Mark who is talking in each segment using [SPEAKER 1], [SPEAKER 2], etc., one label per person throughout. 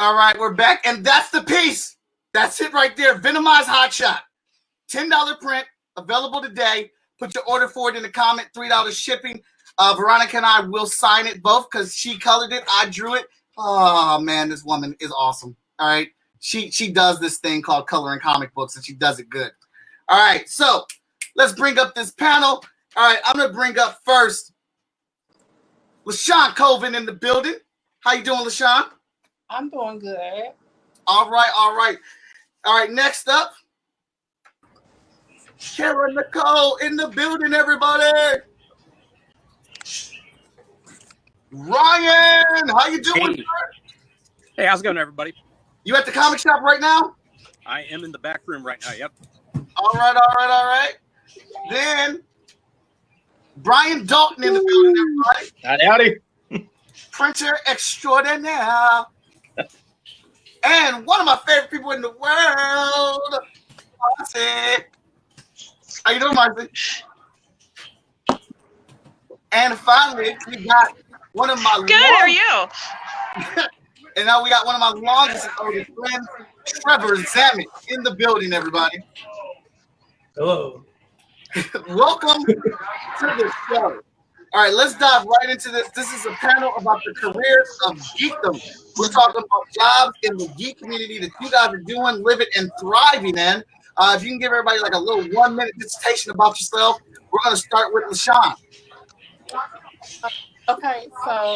[SPEAKER 1] All right, we're back, and that's the piece. That's it right there. Venomized Hot Shot. $10 print, available today. Put your order for it in the comment, $3 shipping. Veronica and I will sign it both because she colored it. I drew it. Oh, man, this woman is awesome. All right. She does this thing called coloring comic books, and she does it good. All right, so let's bring up this panel. All right, I'm going to bring up first LaShawn Colvin in the building. How you doing, LaShawn?
[SPEAKER 2] I'm doing good.
[SPEAKER 1] All right. Next up, Kara Nicole in the building, everybody. Ryan, how you doing?
[SPEAKER 3] Hey, how's it going, everybody?
[SPEAKER 1] You at the comic shop right now?
[SPEAKER 3] I am in the back room right now, yep.
[SPEAKER 1] All right. Then, Brian Dalton in the building, everybody.
[SPEAKER 4] Howdy.
[SPEAKER 1] Printer extraordinaire. And one of my favorite people in the world, Marcy. How you doing, Marcy? And finally, we got one of my
[SPEAKER 5] good. How are you?
[SPEAKER 1] And now we got one of my longest and oldest friends, Trevor Zammit, in the building, everybody.
[SPEAKER 6] Hello.
[SPEAKER 1] Welcome to the show. All right, let's dive right into this. This is a panel about the careers of geekdom. We're talking about jobs in the geek community that you guys are doing, living, and thriving in. If you can give everybody like a little 1-minute dissertation about yourself, we're going to start with LaShawn.
[SPEAKER 2] Okay, so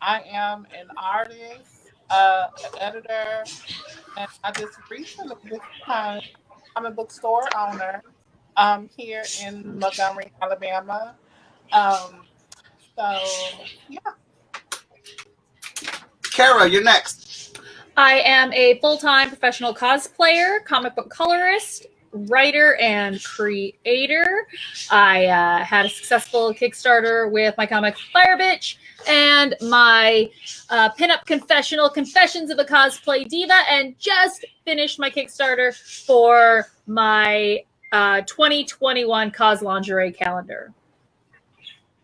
[SPEAKER 2] I am an artist, an editor, and I just recently this time I'm a bookstore owner here in Montgomery, Alabama. So yeah.
[SPEAKER 1] Kara, you're next.
[SPEAKER 7] I am a full-time professional cosplayer, comic book colorist, writer, and creator. I had a successful Kickstarter with my comic Fire Bitch and my pinup confessional, Confessions of a Cosplay Diva, and just finished my Kickstarter for my 2021 Cos Lingerie calendar.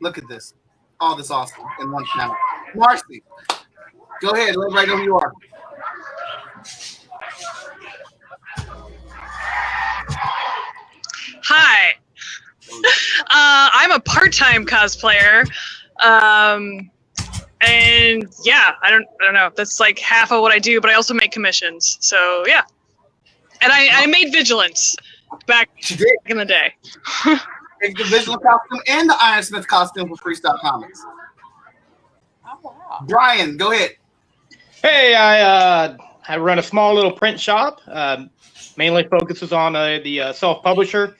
[SPEAKER 1] Look at this. All this awesome in one channel. Marcy, go ahead. Let everybody know who you are.
[SPEAKER 5] Hi. I'm a part-time cosplayer. And yeah, I don't know. That's like half of what I do, but I also make commissions. So yeah. And I made Vigilance back in the day.
[SPEAKER 1] It's the Vigilant costume and the Iron Smith costume for Freestyle Comics.
[SPEAKER 2] Oh, wow.
[SPEAKER 1] Brian, go ahead.
[SPEAKER 4] Hey, I run a small little print shop. Mainly focuses on the self-publisher.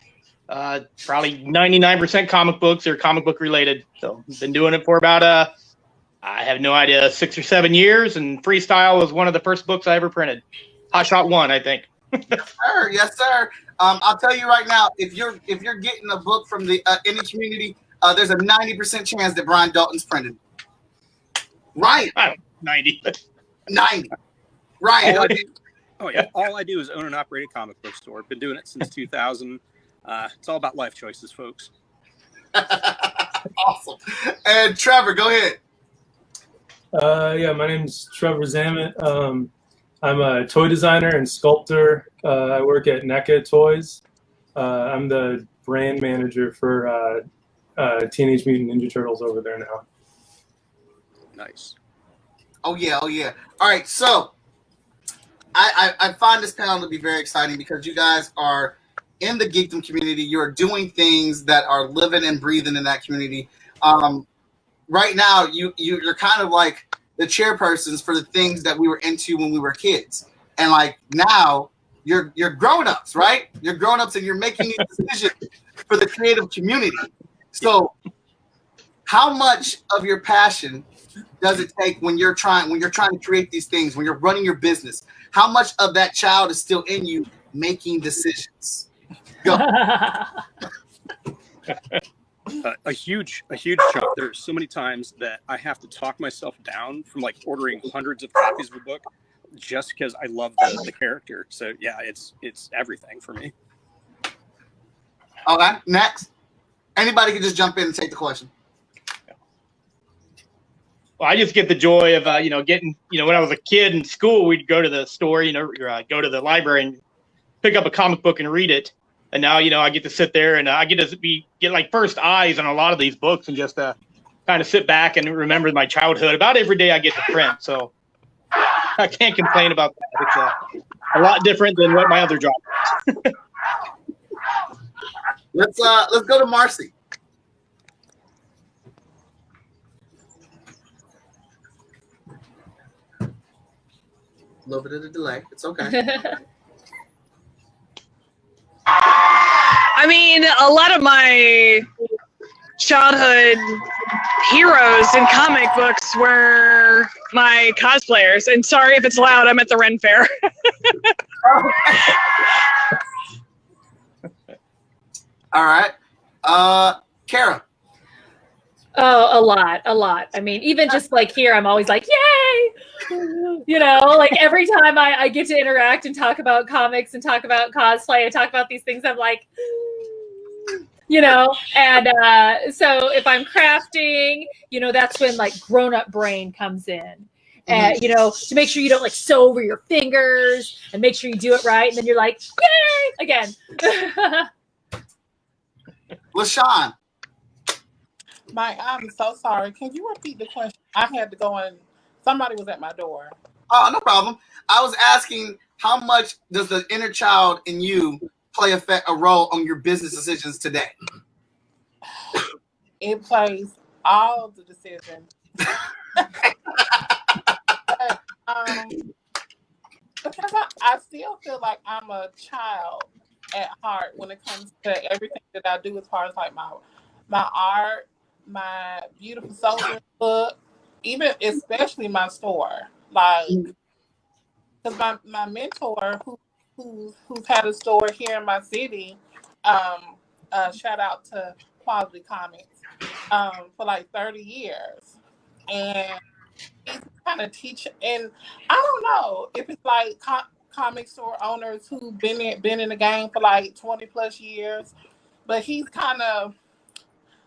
[SPEAKER 4] Probably 99% comic books or comic book related. So been doing it for about I have no idea, 6 or 7 years. And Freestyle was one of the first books I ever printed. Hot Shot 1, I think.
[SPEAKER 1] Yes, sir. I'll tell you right now, if you're getting a book from the indie community, there's a 90% chance that Brian Dalton's printed. Ryan.
[SPEAKER 4] 90.
[SPEAKER 1] 90. Ryan.
[SPEAKER 3] Oh yeah. All I do is own an operated comic book store. Been doing it since 2000. It's all about life choices, folks.
[SPEAKER 1] Awesome. And Trevor, go ahead.
[SPEAKER 6] Yeah, my name's Trevor Zammit. I'm a toy designer and sculptor. I work at NECA Toys. I'm the brand manager for Teenage Mutant Ninja Turtles over there now.
[SPEAKER 3] Nice.
[SPEAKER 1] Oh yeah. All right, so I find this panel to be very exciting because you guys are in the geekdom community. You're doing things that are living and breathing in that community. Right now, you're kind of like the chairpersons for the things that we were into when we were kids, and like now you're grown-ups, right? You're grown-ups and you're making a decision for the creative community. So, how much of your passion does it take when you're trying to create these things, when you're running your business? How much of that child is still in you making decisions? Go.
[SPEAKER 3] A huge chunk. There's so many times that I have to talk myself down from like ordering hundreds of copies of a book just because I love the character. So yeah, it's everything for me.
[SPEAKER 1] Okay, next. Anybody can just jump in and take the question.
[SPEAKER 4] Well, I just get the joy of getting when I was a kid in school, we'd go to the store, or, go to the library and pick up a comic book and read it. And now I get to sit there and I get to get like first eyes on a lot of these books and just kind of sit back and remember my childhood. About every day I get to print, so I can't complain about that. It's a lot different than what my other job is.
[SPEAKER 1] Let's go to Marcy. A little bit of a delay. It's okay.
[SPEAKER 5] I mean, a lot of my childhood heroes in comic books were my cosplayers. And sorry if it's loud, I'm at the Ren Fair.
[SPEAKER 1] All right. Kara.
[SPEAKER 7] Oh, a lot. I mean, even just like here, I'm always like, yay! Like every time I get to interact and talk about comics and talk about cosplay and talk about these things, I'm like, and so if I'm crafting, that's when like grown-up brain comes in. And, to make sure you don't like sew over your fingers and make sure you do it right. And then you're like, yay! Again.
[SPEAKER 1] LaShawn.
[SPEAKER 2] I'm so sorry. Can you repeat the question? I had to go and somebody was at my door.
[SPEAKER 1] Oh, no problem. I was asking, how much does the inner child in you play a role on your business decisions today?
[SPEAKER 2] It plays all the decisions. Because I still feel like I'm a child at heart when it comes to everything that I do, as far as like my art, my beautiful soldier book, even especially my store. Like, because my mentor who's had a store here in my city, shout out to Quality Comics, for like 30 years. And he's kind of teaching, and I don't know if it's like comic store owners who've been in the game for like 20 plus years, but he's kind of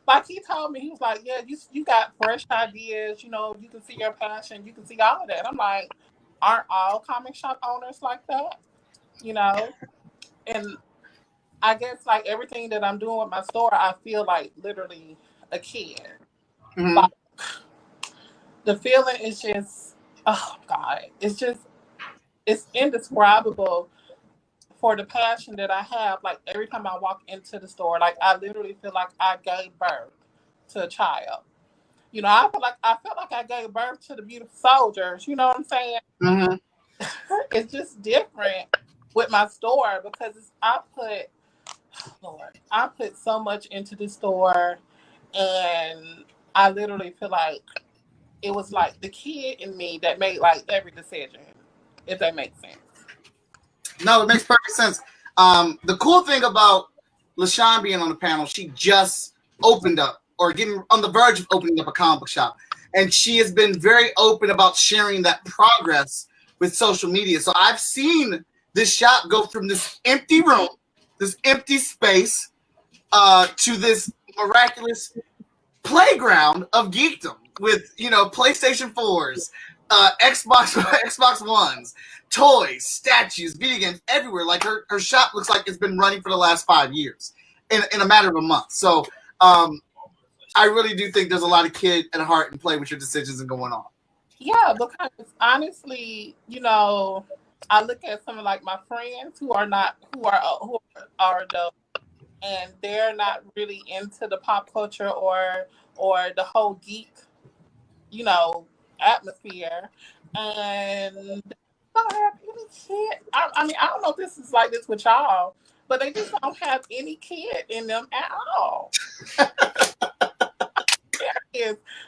[SPEAKER 2] like, he told me, he was like, yeah, you got fresh ideas, you can see your passion, you can see all of that. I'm like, aren't all comic shop owners like that? And I guess like everything that I'm doing with my store, I feel like literally a kid.
[SPEAKER 1] Mm-hmm.
[SPEAKER 2] Like, the feeling is just, oh God, it's indescribable for the passion that I have. Like every time I walk into the store, like I literally feel like I gave birth to a child. I felt like I gave birth to the beautiful soldiers. You know what I'm saying?
[SPEAKER 1] Mm-hmm.
[SPEAKER 2] It's just different with my store because I put so much into the store, and I literally feel like it was like the kid in me that made like every decision, if that makes sense.
[SPEAKER 1] No, it makes perfect sense. The cool thing about LaShawn being on the panel, she just opened up or getting on the verge of opening up a comic book shop. And she has been very open about sharing that progress with social media. So I've seen this shop go from this empty room, this empty space, to this miraculous playground of geekdom with, PlayStation 4s, Xbox Ones, toys, statues, video games everywhere. Like her shop looks like it's been running for the last 5 years in a matter of a month. So I really do think there's a lot of kid at heart and play with your decisions and going on.
[SPEAKER 2] Yeah, because honestly, I look at some of like my friends who are adults, and they're not really into the pop culture or the whole geek, atmosphere, and they don't have any kid. I mean, I don't know if this is like this with y'all, but they just don't have any kid in them at all.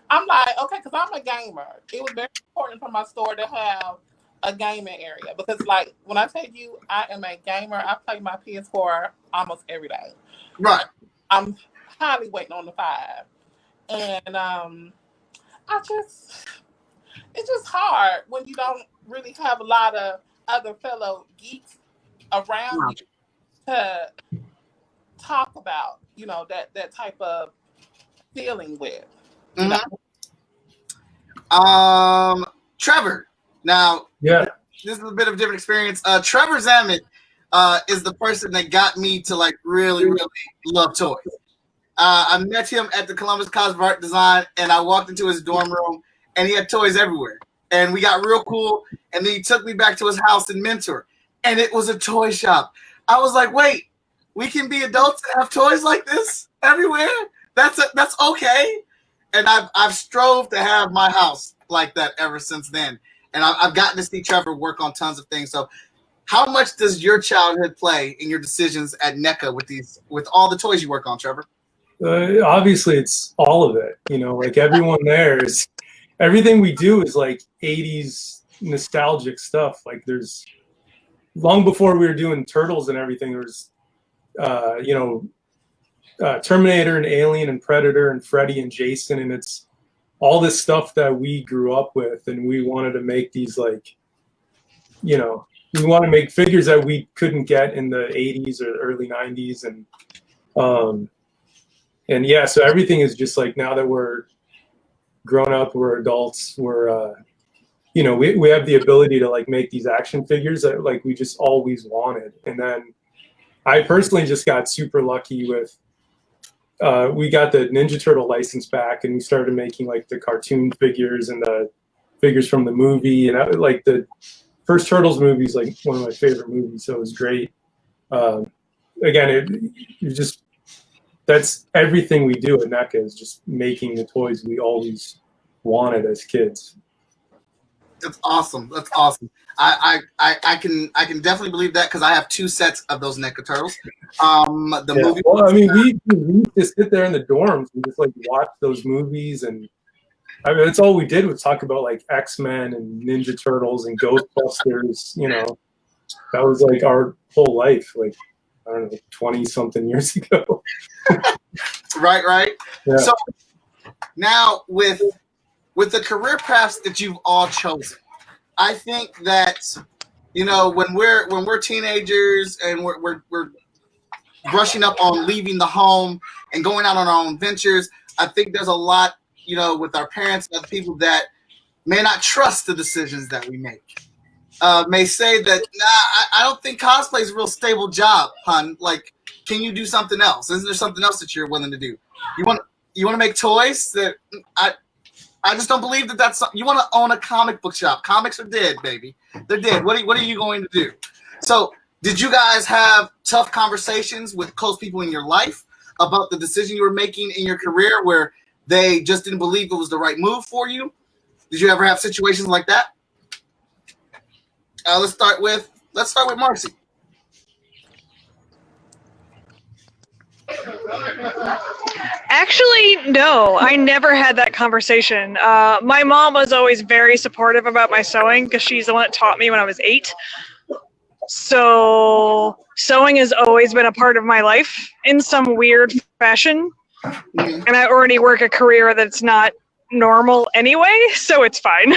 [SPEAKER 2] I'm like, okay, because I'm a gamer. It was very important for my store to have a gaming area because, like, when I tell you I am a gamer, I play my PS4 almost every day.
[SPEAKER 1] Right.
[SPEAKER 2] I'm highly waiting on the 5, and it's just hard when you don't really have a lot of other fellow geeks around you to talk about, that type of feeling with.
[SPEAKER 1] Mm-hmm. Trevor. Now,
[SPEAKER 6] Yeah.
[SPEAKER 1] this is a bit of a different experience. Trevor Zammit is the person that got me to like really, really love toys. I met him at the Columbus College of Art Design, and I walked into his dorm room, and he had toys everywhere. And we got real cool, and then he took me back to his house in Mentor, and it was a toy shop. I was like, wait, we can be adults and have toys like this everywhere? That's okay. And I've strove to have my house like that ever since then. And I've gotten to see Trevor work on tons of things. So how much does your childhood play in your decisions at NECA with all the toys you work on, Trevor?
[SPEAKER 6] Obviously, it's all of it. You know, like everyone there is, everything we do is like 80s nostalgic stuff. Like there's, long before we were doing Turtles and everything, there was, Terminator and Alien and Predator and Freddy and Jason. And it's all this stuff that we grew up with. And we wanted to make these like, we want to make figures that we couldn't get in the 80s or early 90s. And yeah, so everything is just like, now that we're grown up, we're adults, we're, we have the ability to like make these action figures that like we just always wanted. And then I personally just got super lucky with, we got the Ninja Turtle license back, and we started making like the cartoon figures and the figures from the movie. And like the first Turtles movie is like one of my favorite movies, so it was great. Again, that's everything we do at NECA is just making the toys we always wanted as kids.
[SPEAKER 1] That's awesome. That's awesome. I can definitely believe that because I have 2 sets of those NECA turtles. Movie.
[SPEAKER 6] Well, I mean, we just sit there in the dorms and just like watch those movies, and I mean, that's all we did was talk about like X-Men and Ninja Turtles and Ghostbusters. That was like our whole life. Like, I don't know, 20 something years ago.
[SPEAKER 1] Right.
[SPEAKER 6] Yeah.
[SPEAKER 1] So now with the career paths that you've all chosen, I think that when we're teenagers and we're brushing up on leaving the home and going out on our own ventures, I think there's a lot with our parents and other people that may not trust the decisions that we make. May say that, nah, I don't think cosplay is a real stable job, hon. Like, can you do something else? Isn't there something else that you're willing to do? You want to make toys? That I just don't believe that that's something. You want to own a comic book shop. Comics are dead, baby. They're dead. What are you going to do? So did you guys have tough conversations with close people in your life about the decision you were making in your career where they just didn't believe it was the right move for you? Did you ever have situations like that? Let's start with Marcy.
[SPEAKER 5] Actually, no, I never had that conversation. My mom was always very supportive about my sewing because she's the one that taught me when I was 8. So sewing has always been a part of my life in some weird fashion. And I already work a career that's not normal anyway, so it's fine.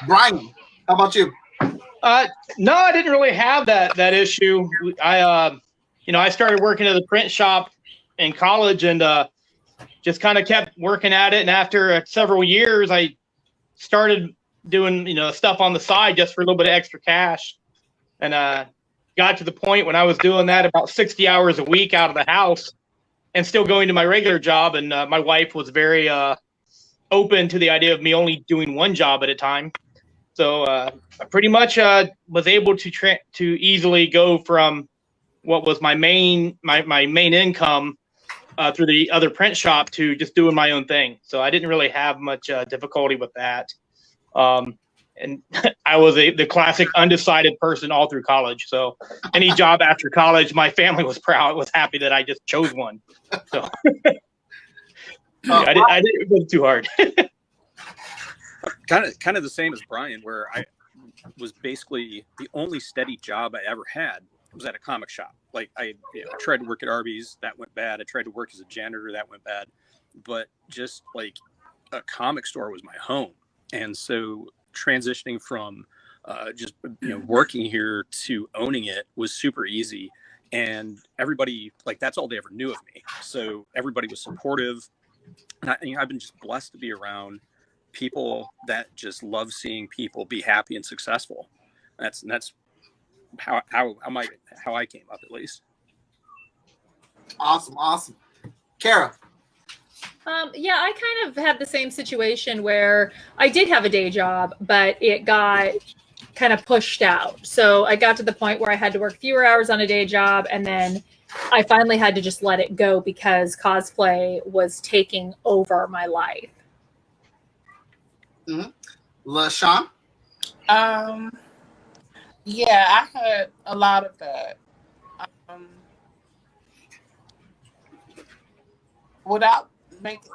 [SPEAKER 1] Brian, how about you?
[SPEAKER 4] No, I didn't really have that issue. I started working at the print shop in college and just kind of kept working at it. And after several years, I started doing stuff on the side just for a little bit of extra cash, and got to the point when I was doing that about 60 hours a week out of the house and still going to my regular job. And my wife was very open to the idea of me only doing one job at a time. So I pretty much was able to easily go from what was my main income through the other print shop to just doing my own thing. So I didn't really have much difficulty with that. And I was the classic undecided person all through college. So any job after college, my family was happy that I just chose one. So I didn't go too hard.
[SPEAKER 3] Kind of the same as Brian, where I was basically the only steady job I ever had was at a comic shop. Like I tried to work at Arby's, that went bad. I tried to work as a janitor, that went bad. But just like a comic store was my home. And so transitioning from just working here to owning it was super easy. And everybody, like, that's all they ever knew of me. So everybody was supportive. And I've been just blessed to be around people that just love seeing people be happy and successful. That's how I came up, at least.
[SPEAKER 1] Awesome. Kara.
[SPEAKER 7] Yeah, I kind of had the same situation where I did have a day job, but it got kind of pushed out. So I got to the point where I had to work fewer hours on a day job, and then I finally had to just let it go because cosplay was taking over my life.
[SPEAKER 1] Mm-hmm. LaShawn?
[SPEAKER 2] Yeah, I had a lot of that. Without making,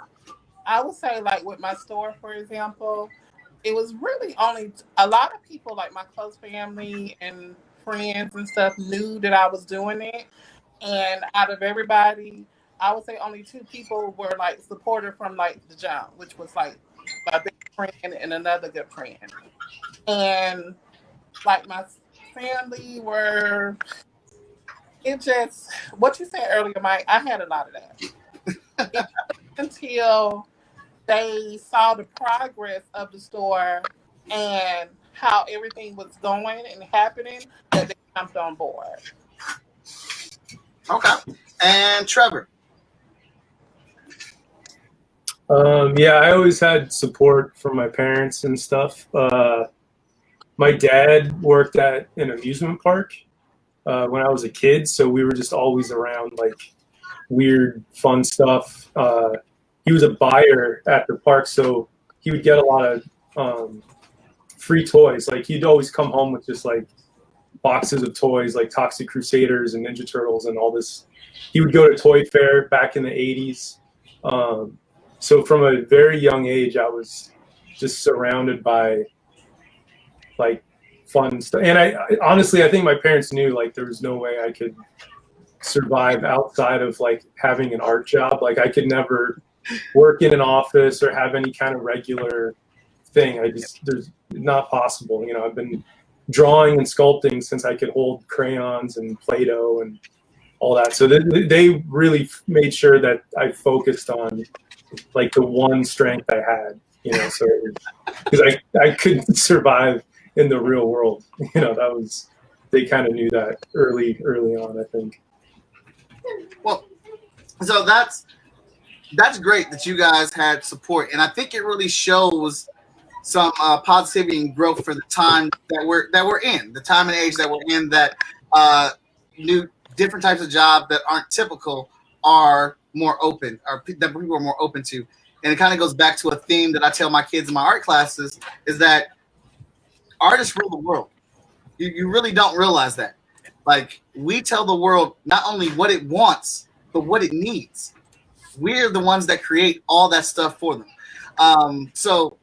[SPEAKER 2] I would say, like with my store, for example, it was really only a lot of people, like my close family and friends and stuff, knew that I was doing it. And out of everybody, I would say only 2 people were like supported from like the jump, which was like my best friend and another good friend. And like my family were, it just, what you said earlier, Mike, I had a lot of that. It until they saw the progress of the store and how everything was going and happening that they jumped on board.
[SPEAKER 1] Okay. And Trevor?
[SPEAKER 6] Yeah, I always had support from my parents and stuff. My dad worked at an amusement park when I was a kid, so we were just always around like weird, fun stuff. He was a buyer at the park, so he would get a lot of free toys. Like he'd always come home with just like boxes of toys, like Toxic Crusaders and Ninja Turtles and all this. He would go to Toy Fair back in the 80s. So from a very young age, I was just surrounded by like fun stuff. And I honestly, I think my parents knew like there was no way I could survive outside of like having an art job. Like I could never work in an office or have any kind of regular thing. There's not possible. You know, I've been drawing and sculpting since I could hold crayons and Play-Doh and all that. So they really made sure that I focused on like the one strength I had, you know, so because I couldn't survive in the real world. You know, they kind of knew that early on, I think.
[SPEAKER 1] Well, so that's great that you guys had support, and I think it really shows some positivity and growth for the time that we're in, the time and age that we're in. That new different types of jobs that aren't typical are more open, or that people are more open to, and it kind of goes back to a theme that I tell my kids in my art classes is that artists rule the world. You really don't realize that. Like we tell the world not only what it wants, but what it needs. We're the ones that create all that stuff for them. So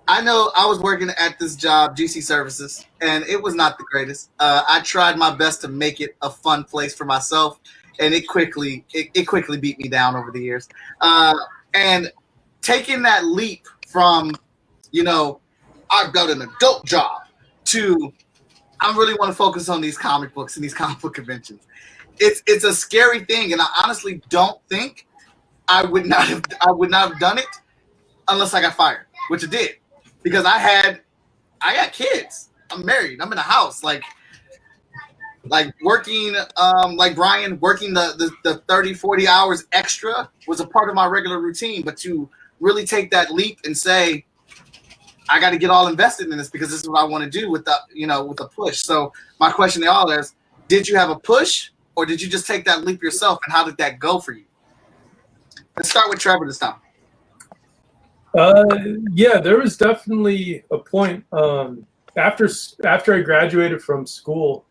[SPEAKER 1] I know I was working at this job, GC Services, and it was not the greatest. I tried my best to make it a fun place for myself, and it quickly beat me down over the years. And taking that leap from, you know, I've got an adult job to I really want to focus on these comic books and these comic book conventions. It's a scary thing, and I honestly don't think I would not have done it unless I got fired, which I did, because I got kids. I'm married. I'm in a house. Like working, like Brian, working the 30, 40 hours extra was a part of my regular routine. But to really take that leap and say, I got to get all invested in this because this is what I want to do with the push. So my question to y'all is, did you have a push or did you just take that leap yourself, and how did that go for you? Let's start with Trevor this time.
[SPEAKER 6] Yeah, there was definitely a point after I graduated from school.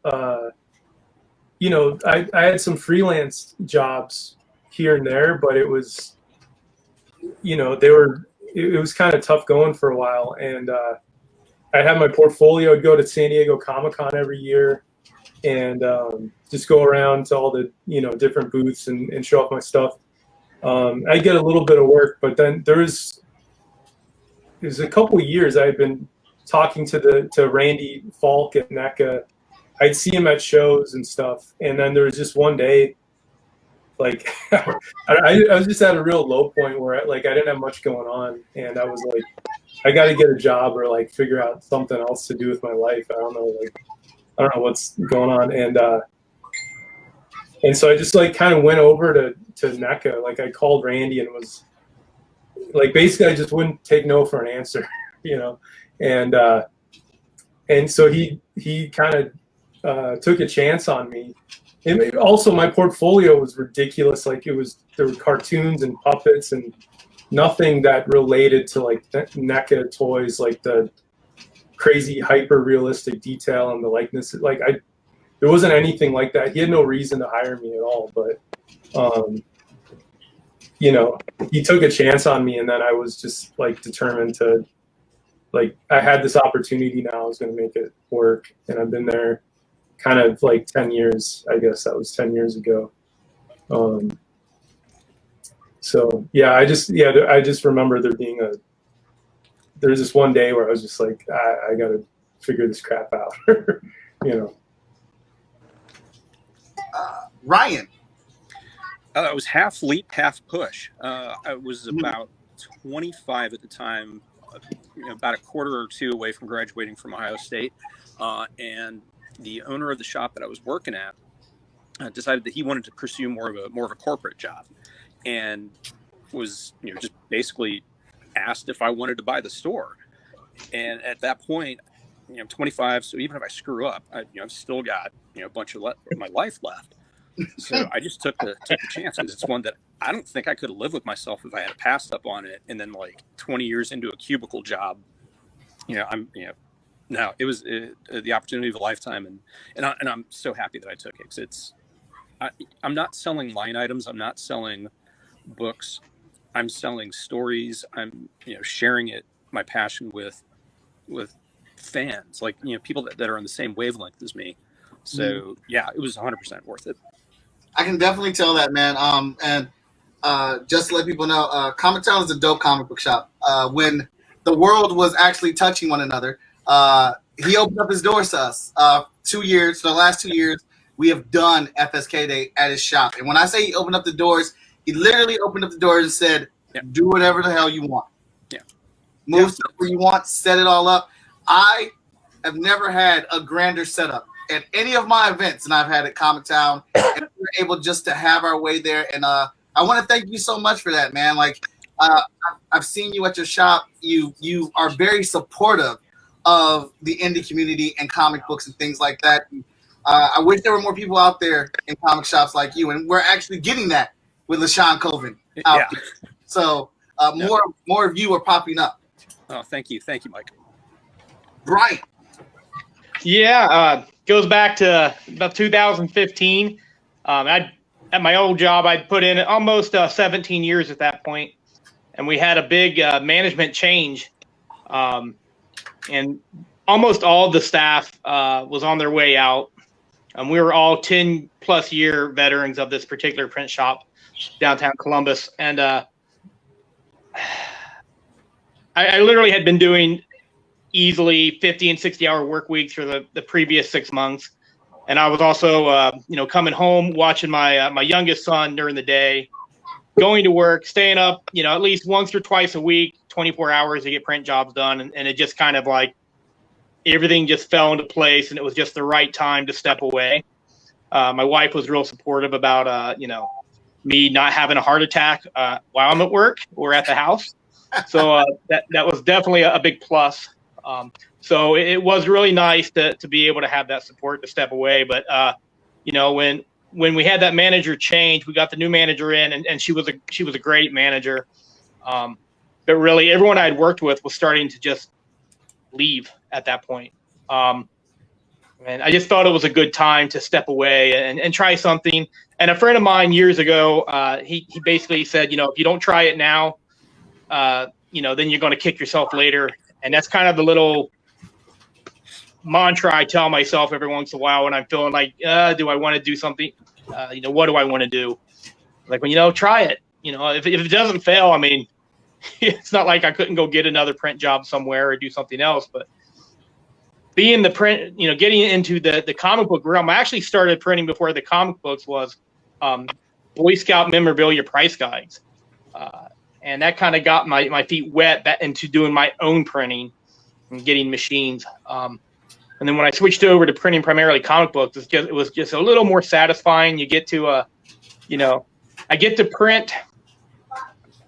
[SPEAKER 6] You know, I had some freelance jobs here and there, but it was, you know, it was kind of tough going for a while. And I'd have my portfolio. I'd go to San Diego Comic-Con every year and just go around to all the, you know, different booths and show off my stuff. I get a little bit of work, but then it was a couple of years I had been talking to Randy Falk at NECA. I'd see him at shows and stuff. And then there was just one day like I was just at a real low point where I didn't have much going on, and I was like, I got to get a job or like figure out something else to do with my life. I don't know what's going on, and so I just like kind of went over to NECA. Like I called Randy and was like, basically I just wouldn't take no for an answer, you know, and so he kind of took a chance on me. And also my portfolio was ridiculous. Like there were cartoons and puppets and nothing that related to like NECA toys, like the crazy hyper realistic detail and the likeness. Like there wasn't anything like that. He had no reason to hire me at all, but you know, he took a chance on me, and then I was just like determined to, like, I had this opportunity now, I was going to make it work, and I've been there kind of like 10 years, I guess that was 10 years ago. So yeah, I just remember there's this one day where I was just like, I got to figure this crap out, you know.
[SPEAKER 1] Ryan.
[SPEAKER 3] It was half leap, half push. I was about 25 at the time, about a quarter or two away from graduating from Ohio State, and the owner of the shop that I was working at decided that he wanted to pursue more of a corporate job, and was just basically asked if I wanted to buy the store. And at that point, I'm 25, so even if I screw up, I've still got a bunch of my life left. So I just took the chance, because it's one that I don't think I could have lived with myself if I had passed up on it. And then like 20 years into a cubicle job, no, it was the opportunity of a lifetime, and I'm so happy that I took it, because I'm not selling line items, I'm not selling books, I'm selling stories. I'm sharing my passion with fans, like people that are on the same wavelength as me. So yeah, it was 100% worth it.
[SPEAKER 1] I can definitely tell that, man. And just to let people know, Comic Town is a dope comic book shop. When the world was actually touching one another, he opened up his doors to us. 2 years, for the last 2 years, we have done FSKDAY at his shop. And when I say he opened up the doors, he literally opened up the doors and said, do whatever the hell you want. Yeah. Move stuff where you want, set it all up. I have never had a grander setup at any of my events than I've had at Comic Town. And we were able just to have our way there. And I want to thank you so much for that, man. Like, I've seen you at your shop. You are very supportive of the indie community and comic books and things like that. I wish there were more people out there in comic shops like you, and we're actually getting that with LaShawn Colvin out there. So more of you are popping up.
[SPEAKER 3] Oh, thank you, Mike.
[SPEAKER 1] Brian.
[SPEAKER 4] Yeah, goes back to about 2015. At my old job, I'd put in almost 17 years at that point, and we had a big management change, and almost all of the staff was on their way out. We were all 10-plus year veterans of this particular print shop downtown Columbus, and I literally had been doing easily 50 and 60-hour work weeks for the previous 6 months. And I was also, coming home, watching my youngest son during the day, going to work, staying up, at least once or twice a week, 24 hours to get print jobs done. And it just kind of like everything just fell into place, and it was just the right time to step away. My wife was real supportive about, me not having a heart attack while I'm at work or at the house. So that was definitely a big plus. So it was really nice to be able to have that support to step away. But, when we had that manager change, we got the new manager in, and she was a great manager. But really everyone I'd worked with was starting to just leave at that point. And I just thought it was a good time to step away and try something. And a friend of mine years ago, he basically said, if you don't try it now, then you're going to kick yourself later. And that's kind of the little mantra I tell myself every once in a while when I'm feeling like, do I want to do something? What do I want to do? Like, try it. If it doesn't fail, I mean, it's not like I couldn't go get another print job somewhere or do something else. But being the print, getting into the comic book realm, I actually started printing before the comic books was. Boy Scout memorabilia price guides. And that kind of got my feet wet into doing my own printing and getting machines. And then when I switched over to printing primarily comic books, it was just a little more satisfying. You get to, I get to print,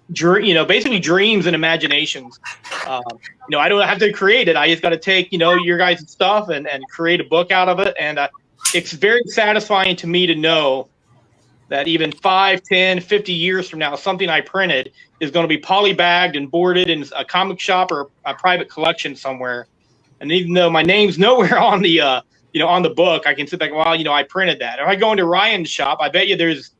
[SPEAKER 4] basically dreams and imaginations. I don't have to create it. I just got to take, your guys' stuff and create a book out of it. And it's very satisfying to me to know that even 5, 10, 50 years from now, something I printed is going to be polybagged and boarded in a comic shop or a private collection somewhere. And even though my name's nowhere on the, on the book, I can sit back, I printed that. If I go into Ryan's shop, I bet you there's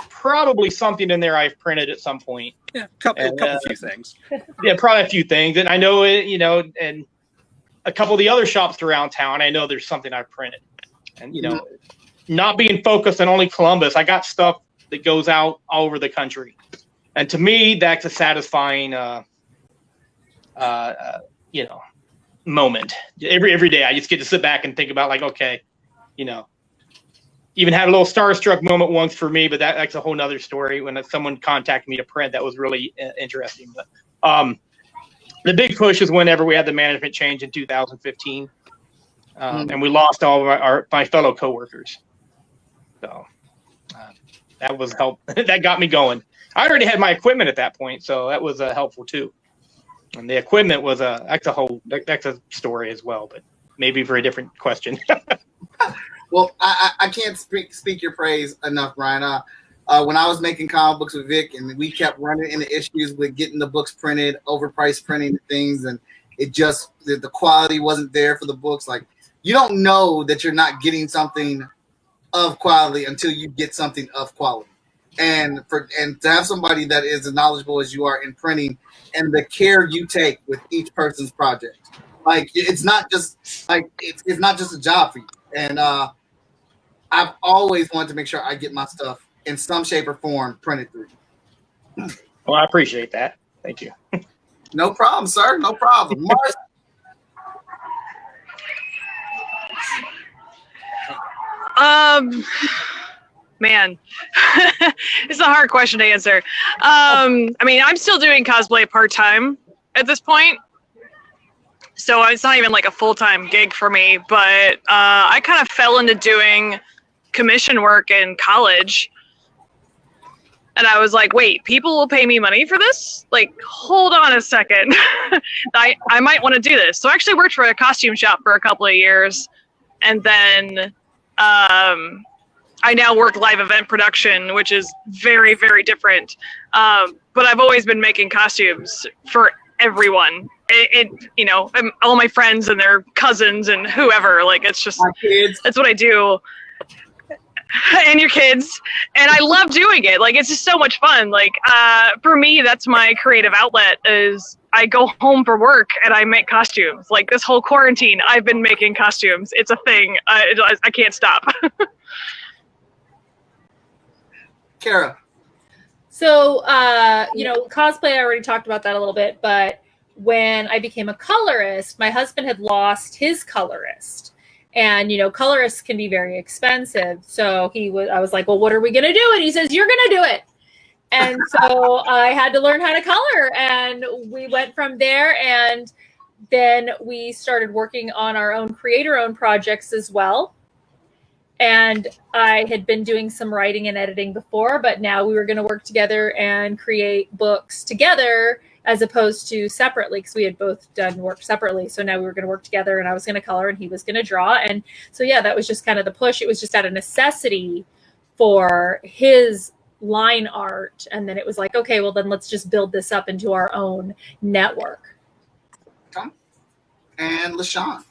[SPEAKER 4] probably something in there I've printed at some point.
[SPEAKER 3] Yeah, a couple few things.
[SPEAKER 4] Yeah, probably a few things. And I know it, and a couple of the other shops around town, I know there's something I've printed. And, not being focused on only Columbus, I got stuff that goes out all over the country. And to me, that's a satisfying, moment. Every day I just get to sit back and think about like, okay, even had a little starstruck moment once for me, but that's a whole nother story when someone contacted me to print. That was really interesting. But the big push is whenever we had the management change in 2015, and we lost all of my fellow coworkers. So that was help. That got me going. I already had my equipment at that point, so that was helpful too. And the equipment was that's a story as well, but maybe for a different question.
[SPEAKER 1] Well, I can't speak your praise enough, Ryan. When I was making comic books with Vic, and we kept running into issues with getting the books printed, overpriced printing things, and it just the quality wasn't there for the books. Like, you don't know that you're not getting something of quality until you get something of quality. And to have somebody that is as knowledgeable as you are in printing and the care you take with each person's project, like it's not just a job for you. And I've always wanted to make sure I get my stuff in some shape or form printed through.
[SPEAKER 4] Well, I appreciate that. Thank you.
[SPEAKER 1] No problem, sir. No problem. Mark.
[SPEAKER 5] Man, it's a hard question to answer. I'm still doing cosplay part-time at this point, so it's not even like a full-time gig for me, but I kind of fell into doing commission work in college, and I was like, wait, people will pay me money for this? Like, hold on a second. I might want to do this. So I actually worked for a costume shop for a couple of years, and then I now work live event production, which is very, very different. But I've always been making costumes for everyone. All my friends and their cousins and whoever. Like, it's just, that's what I do. And your kids. And I love doing it. Like, it's just so much fun. Like, for me, that's my creative outlet is I go home for work and I make costumes. Like, this whole quarantine, I've been making costumes. It's a thing. I can't stop.
[SPEAKER 1] Kara.
[SPEAKER 7] So, cosplay, I already talked about that a little bit, but when I became a colorist, my husband had lost his colorist. And, colorists can be very expensive. So I was like, well, what are we going to do? And he says, you're going to do it. And so I had to learn how to color. And we went from there. And then we started working on our own creator-owned projects as well. And I had been doing some writing and editing before, but now we were going to work together and create books together as opposed to separately, because we had both done work separately. So now we were going to work together, and I was going to color and he was going to draw. And so, yeah, that was just kind of the push. It was just out of necessity for his line art. And then it was like, okay, well, then let's just build this up into our own network.
[SPEAKER 1] Okay. And LaShawn.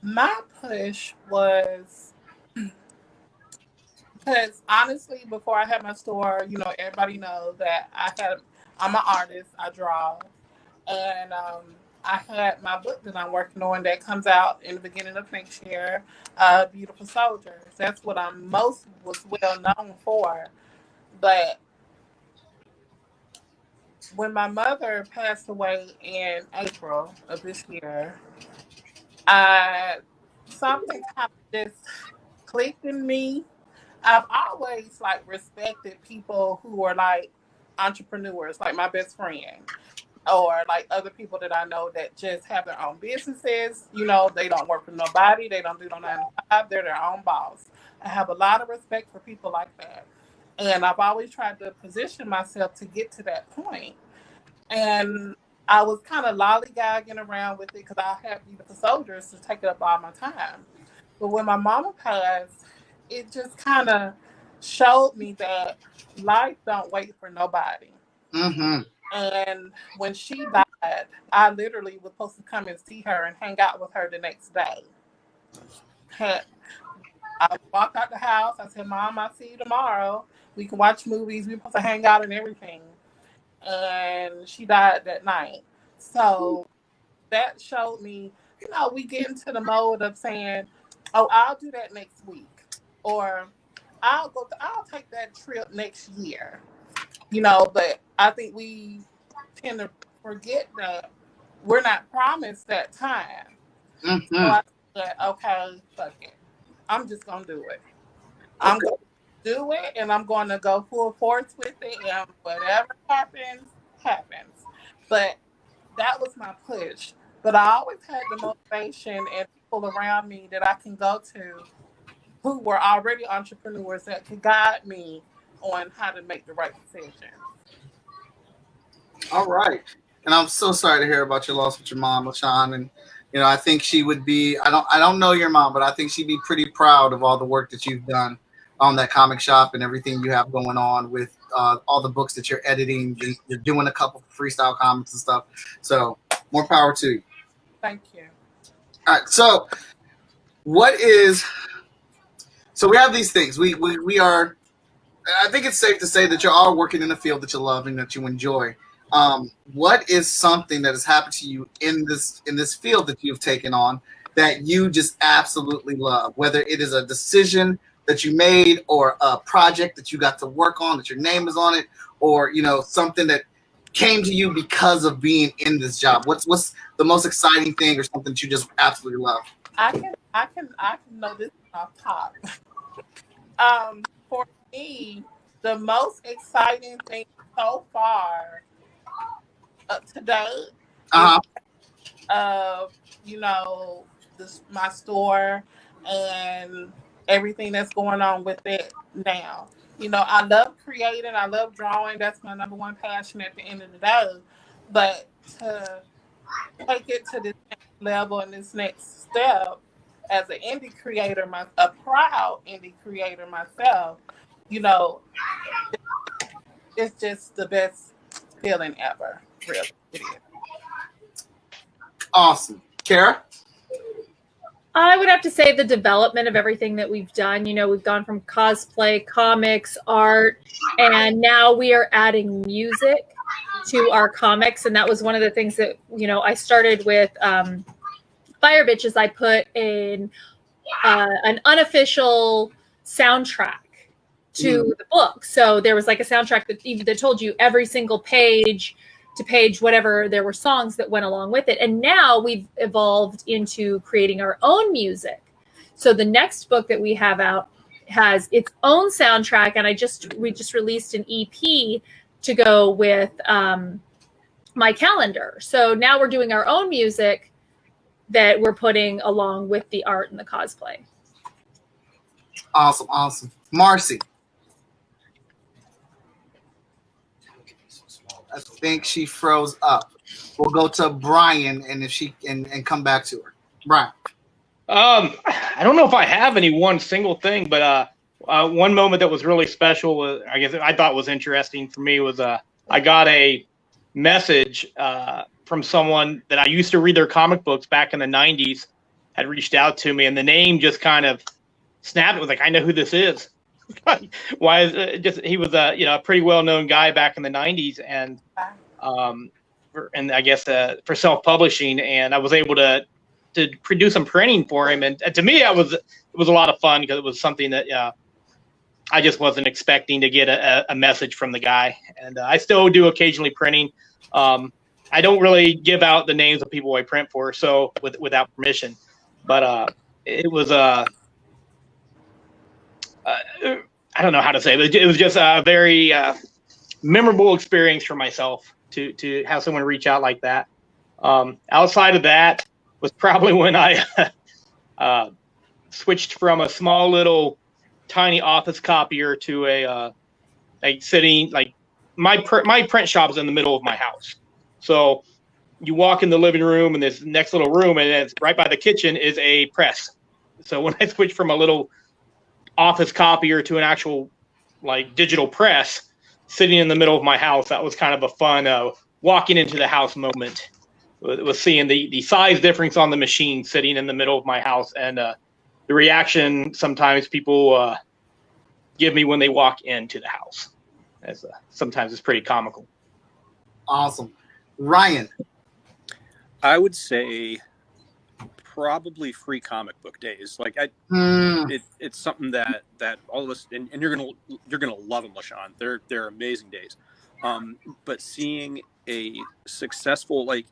[SPEAKER 2] My push was because honestly, before I had my store, everybody knows that I'm an artist. I draw, and I had my book that I'm working on that comes out in the beginning of next year. Beautiful Soldiers. That's what I'm was well known for. But when my mother passed away in April of this year, something kind of just clicked in me I've always like respected people who are like entrepreneurs, like my best friend, or like other people that I know that just have their own businesses. You know, they don't work for nobody. They don't do no 9 to 5. They're their own boss. I have a lot of respect for people like that. And I've always tried to position myself to get to that point. And I was kind of lollygagging around with it because I have beautiful soldiers to take up all my time. But when my mama passed, it just kind of showed me that life don't wait for nobody.
[SPEAKER 1] Mm-hmm.
[SPEAKER 2] And when she died, I literally was supposed to come and see her and hang out with her the next day. I walked out the house. I said, Mom, I'll see you tomorrow. We can watch movies. We're supposed to hang out and everything. And she died that night. So that showed me, you know, we get into the mode of saying, oh, I'll do that next week. Or I'll take that trip next year. You know, but I think we tend to forget that we're not promised that time.
[SPEAKER 1] Mm-hmm.
[SPEAKER 2] So I said, okay, fuck it. I'm just gonna do it. I'm gonna do it, and I'm gonna go full force with it, and whatever happens, happens. But that was my push. But I always had the motivation and people around me that I can go to who were already entrepreneurs that could guide me on how to make the right decisions.
[SPEAKER 1] All right. And I'm so sorry to hear about your loss with your mom, LaShawn. And I think she would be. I don't know your mom, but I think she'd be pretty proud of all the work that you've done on that comic shop and everything you have going on with all the books that you're editing. You're doing a couple freestyle comics and stuff. So more power to you.
[SPEAKER 2] Thank you.
[SPEAKER 1] All right. So so we have these things. We are. I think it's safe to say that you are working in a field that you love and that you enjoy. What is something that has happened to you in this field that you've taken on that you just absolutely love? Whether it is a decision that you made or a project that you got to work on that your name is on it, or something that came to you because of being in this job. What's the most exciting thing or something that you just absolutely love?
[SPEAKER 2] I can know this off top. For me, the most exciting thing so far today
[SPEAKER 1] Uh-huh.
[SPEAKER 2] my store and everything that's going on with it now. I love creating, I love drawing. That's my number one passion at the end of the day. But to take it to this next level and this next step as an indie creator, a proud indie creator myself, it's just the best feeling ever. Really, it is.
[SPEAKER 1] Awesome. Kara?
[SPEAKER 7] I would have to say the development of everything that we've done. We've gone from cosplay, comics, art, and now we are adding music to our comics. And that was one of the things that, I started with Fire Bitches. I put in an unofficial soundtrack to the book. So there was like a soundtrack that told you every single page to page whatever, there were songs that went along with it. And now we've evolved into creating our own music. So the next book that we have out has its own soundtrack, and we just released an EP to go with my calendar. So now we're doing our own music that we're putting along with the art and the cosplay.
[SPEAKER 1] Awesome. Marcy. I think she froze up. We'll go to Brian, and if she and come back to her. Brian.
[SPEAKER 4] I don't know if I have any one single thing, but one moment that was really special, I guess I thought was interesting for me, was I got a message from someone that I used to read their comic books back in the 90s, had reached out to me, and the name just kind of snapped. It was like, I know who this is. Why is he was a pretty well-known guy back in the 90s, and I guess for self-publishing, and I was able to do some printing for him, and to me it was a lot of fun because it was something that I just wasn't expecting to get a message from the guy. And I still do occasionally printing. I don't really give out the names of people I print for, so without permission, but it was I don't know how to say it. It was just a very memorable experience for myself to have someone reach out like that. Outside of that was probably when I switched from a small little tiny office copier to a sitting like my print shop is in the middle of my house. So you walk in the living room and this next little room, and it's right by the kitchen is a press. So when I switched from a little office copier to an actual like digital press sitting in the middle of my house, that was kind of a fun walking into the house moment. Was seeing the size difference on the machine sitting in the middle of my house, and the reaction sometimes people give me when they walk into the house. Sometimes it's pretty comical.
[SPEAKER 1] Awesome. Ryan.
[SPEAKER 3] I would say probably free comic book days. Like it's something that all of us, and you're gonna love them, LaShawn. They're amazing days. But seeing a successful, like,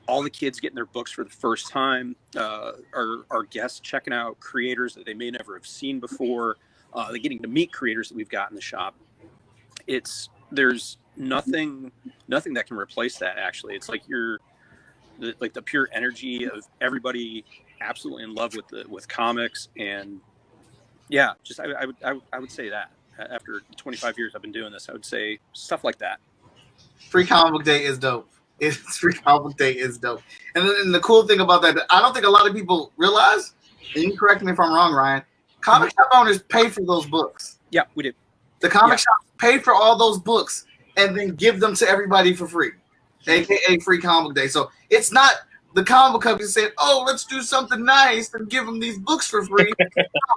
[SPEAKER 3] all the kids getting their books for the first time, our guests checking out creators that they may never have seen before, they're getting to meet creators that we've got in the shop. There's nothing that can replace that. Actually, it's like the pure energy of everybody absolutely in love with comics. And yeah, just I would say that after 25 years I've been doing this, I would say stuff like that.
[SPEAKER 1] Free comic book day is dope. Free comic book day is dope. And the cool thing about that, I don't think a lot of people realize, and you correct me if I'm wrong, Ryan, comic shop owners pay for those books.
[SPEAKER 3] Yeah, we do.
[SPEAKER 1] The comic shop pay for all those books and then give them to everybody for free, aka free comic book day. So it's not the comic book company saying, "Oh, let's do something nice and give them these books for free."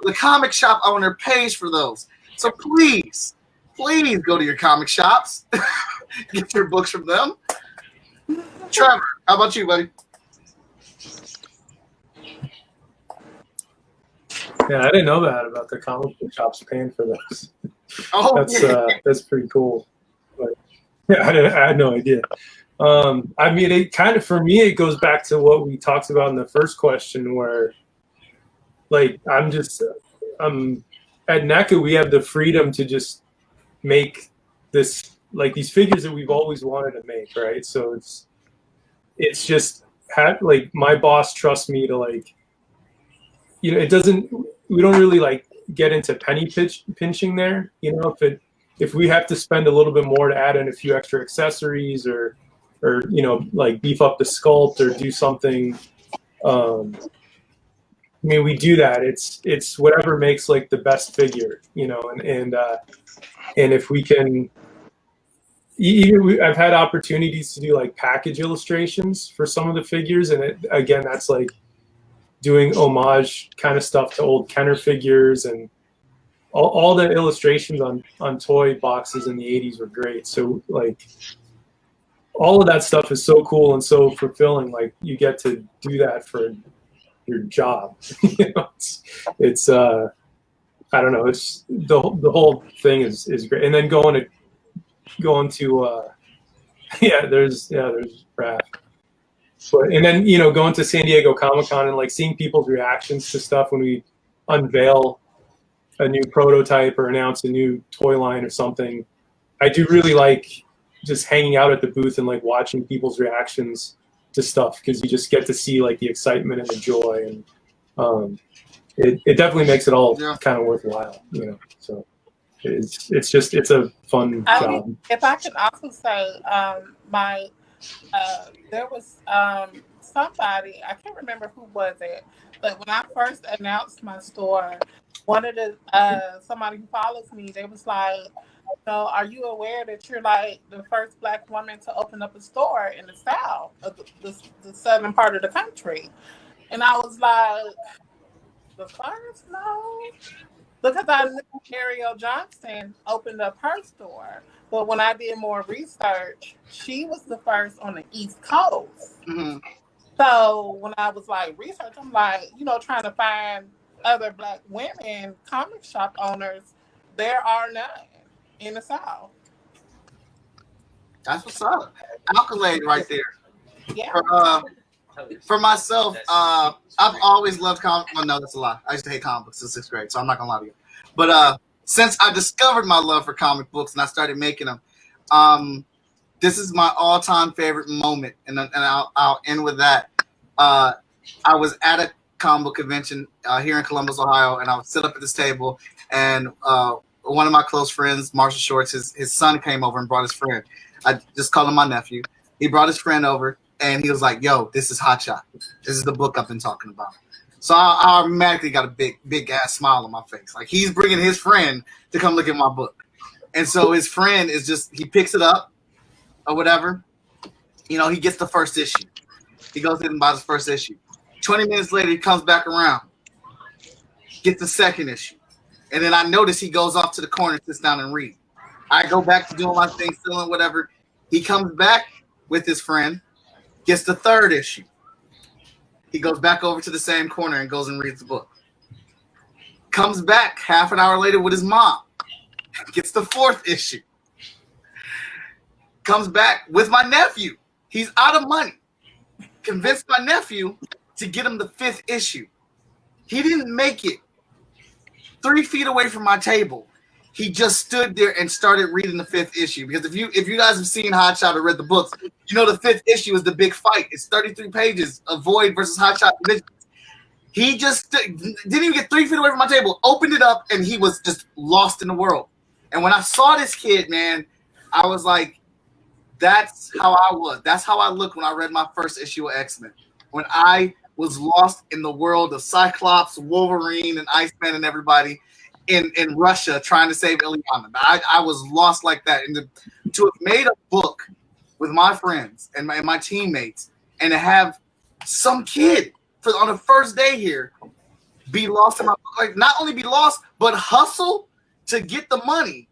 [SPEAKER 1] The comic shop owner pays for those. So please go to your comic shops, get your books from them. Trevor, how about you, buddy?
[SPEAKER 6] Yeah, I didn't know that about the comic book shops paying for this.
[SPEAKER 1] Oh,
[SPEAKER 6] that's pretty cool. But yeah, I had no idea. I mean, it kind of, for me, it goes back to what we talked about in the first question, where, like, I'm at NECA, we have the freedom to just make this, like, these figures that we've always wanted to make, right? So it's just like, my boss trusts me to, like, you know, we don't really like get into penny pinching there. You know, if we have to spend a little bit more to add in a few extra accessories or you know, like beef up the sculpt or do something, I mean, we do that. It's whatever makes like the best figure, you know, and if we can, I've had opportunities to do like package illustrations for some of the figures, and again, that's like doing homage kind of stuff to old Kenner figures, and all the illustrations on toy boxes in the 80s were great. So like, all of that stuff is so cool and so fulfilling. Like, you get to do that for your job. You know, it's I don't know. It's the whole thing is great. And then going to there's Raph. But, and then, you know, going to San Diego Comic-Con and like seeing people's reactions to stuff when we unveil a new prototype or announce a new toy line or something. I do really like just hanging out at the booth and like watching people's reactions to stuff, because you just get to see like the excitement and the joy, and it definitely makes it all kind of worthwhile, you know. So it's a fun job.
[SPEAKER 2] If I can also say, there was somebody, I can't remember who was it, but when I first announced my store, one of the somebody who follows me, they was like, so are you aware that you're like the first Black woman to open up a store in the South, of the southern part of the country? And I was like, the first? No. Because I knew Ariel Johnson opened up her store. But when I did more research, she was the first on the East Coast.
[SPEAKER 1] Mm-hmm.
[SPEAKER 2] So when I was like research, I'm like, you know, trying to find other Black women comic shop owners. There are none in the South.
[SPEAKER 1] That's what's up. Accolade right there.
[SPEAKER 2] Yeah.
[SPEAKER 1] For myself, I've always loved comics. Well, no, that's a lie. I used to hate comic books in 6th grade, so I'm not gonna lie to you. But since I discovered my love for comic books and I started making them, this is my all-time favorite moment, and I'll end with that. I was at a comic book convention here in Columbus, Ohio, and I would sit up at this table, and one of my close friends, Marshall Shorts, his son came over and brought his friend. I just called him my nephew. He brought his friend over, and he was like, "Yo, this is Hot Shot. This is the book I've been talking about." So I automatically got a big ass smile on my face. Like, he's bringing his friend to come look at my book. And so his friend is just, he picks it up or whatever. You know, he gets the first issue. He goes in and buys the first issue. 20 minutes later, he comes back around, gets the second issue. And then I notice he goes off to the corner, sits down and reads. I go back to doing my thing, still and whatever. He comes back with his friend, gets the third issue. He goes back over to the same corner and goes and reads the book. Comes back half an hour later with his mom, gets the fourth issue. Comes back with my nephew. He's out of money. Convinced my nephew to get him the fifth issue. He didn't make it 3 feet away from my table. He just stood there and started reading the fifth issue. Because if you guys have seen Hot Shot or read the books, you know the fifth issue is the big fight. It's 33 pages of Void versus Hot Shot. He just didn't even get 3 feet away from my table, opened it up, and he was just lost in the world. And when I saw this kid, man, I was like, that's how I was. That's how I looked when I read my first issue of X-Men. When I was lost in the world of Cyclops, Wolverine, and Iceman and everybody in Russia trying to save Illyana. I was lost like that. And to have made a book with my friends and my teammates and to have some kid on the first day here be lost in my book, like not only be lost, but hustle to get the money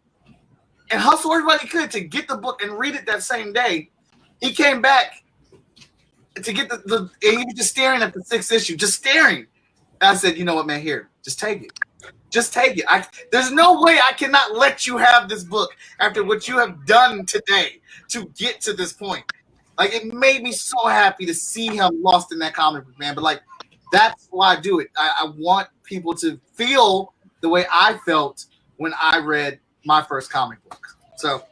[SPEAKER 1] and hustle everybody could to get the book and read it that same day. He came back to get and he was just staring at the sixth issue, just staring. And I said, you know what, man, here, just take it. Just take it. There's no way I cannot let you have this book after what you have done today to get to this point. Like, it made me so happy to see him lost in that comic book, man. But, like, that's why I do it. I want people to feel the way I felt when I read my first comic book. So,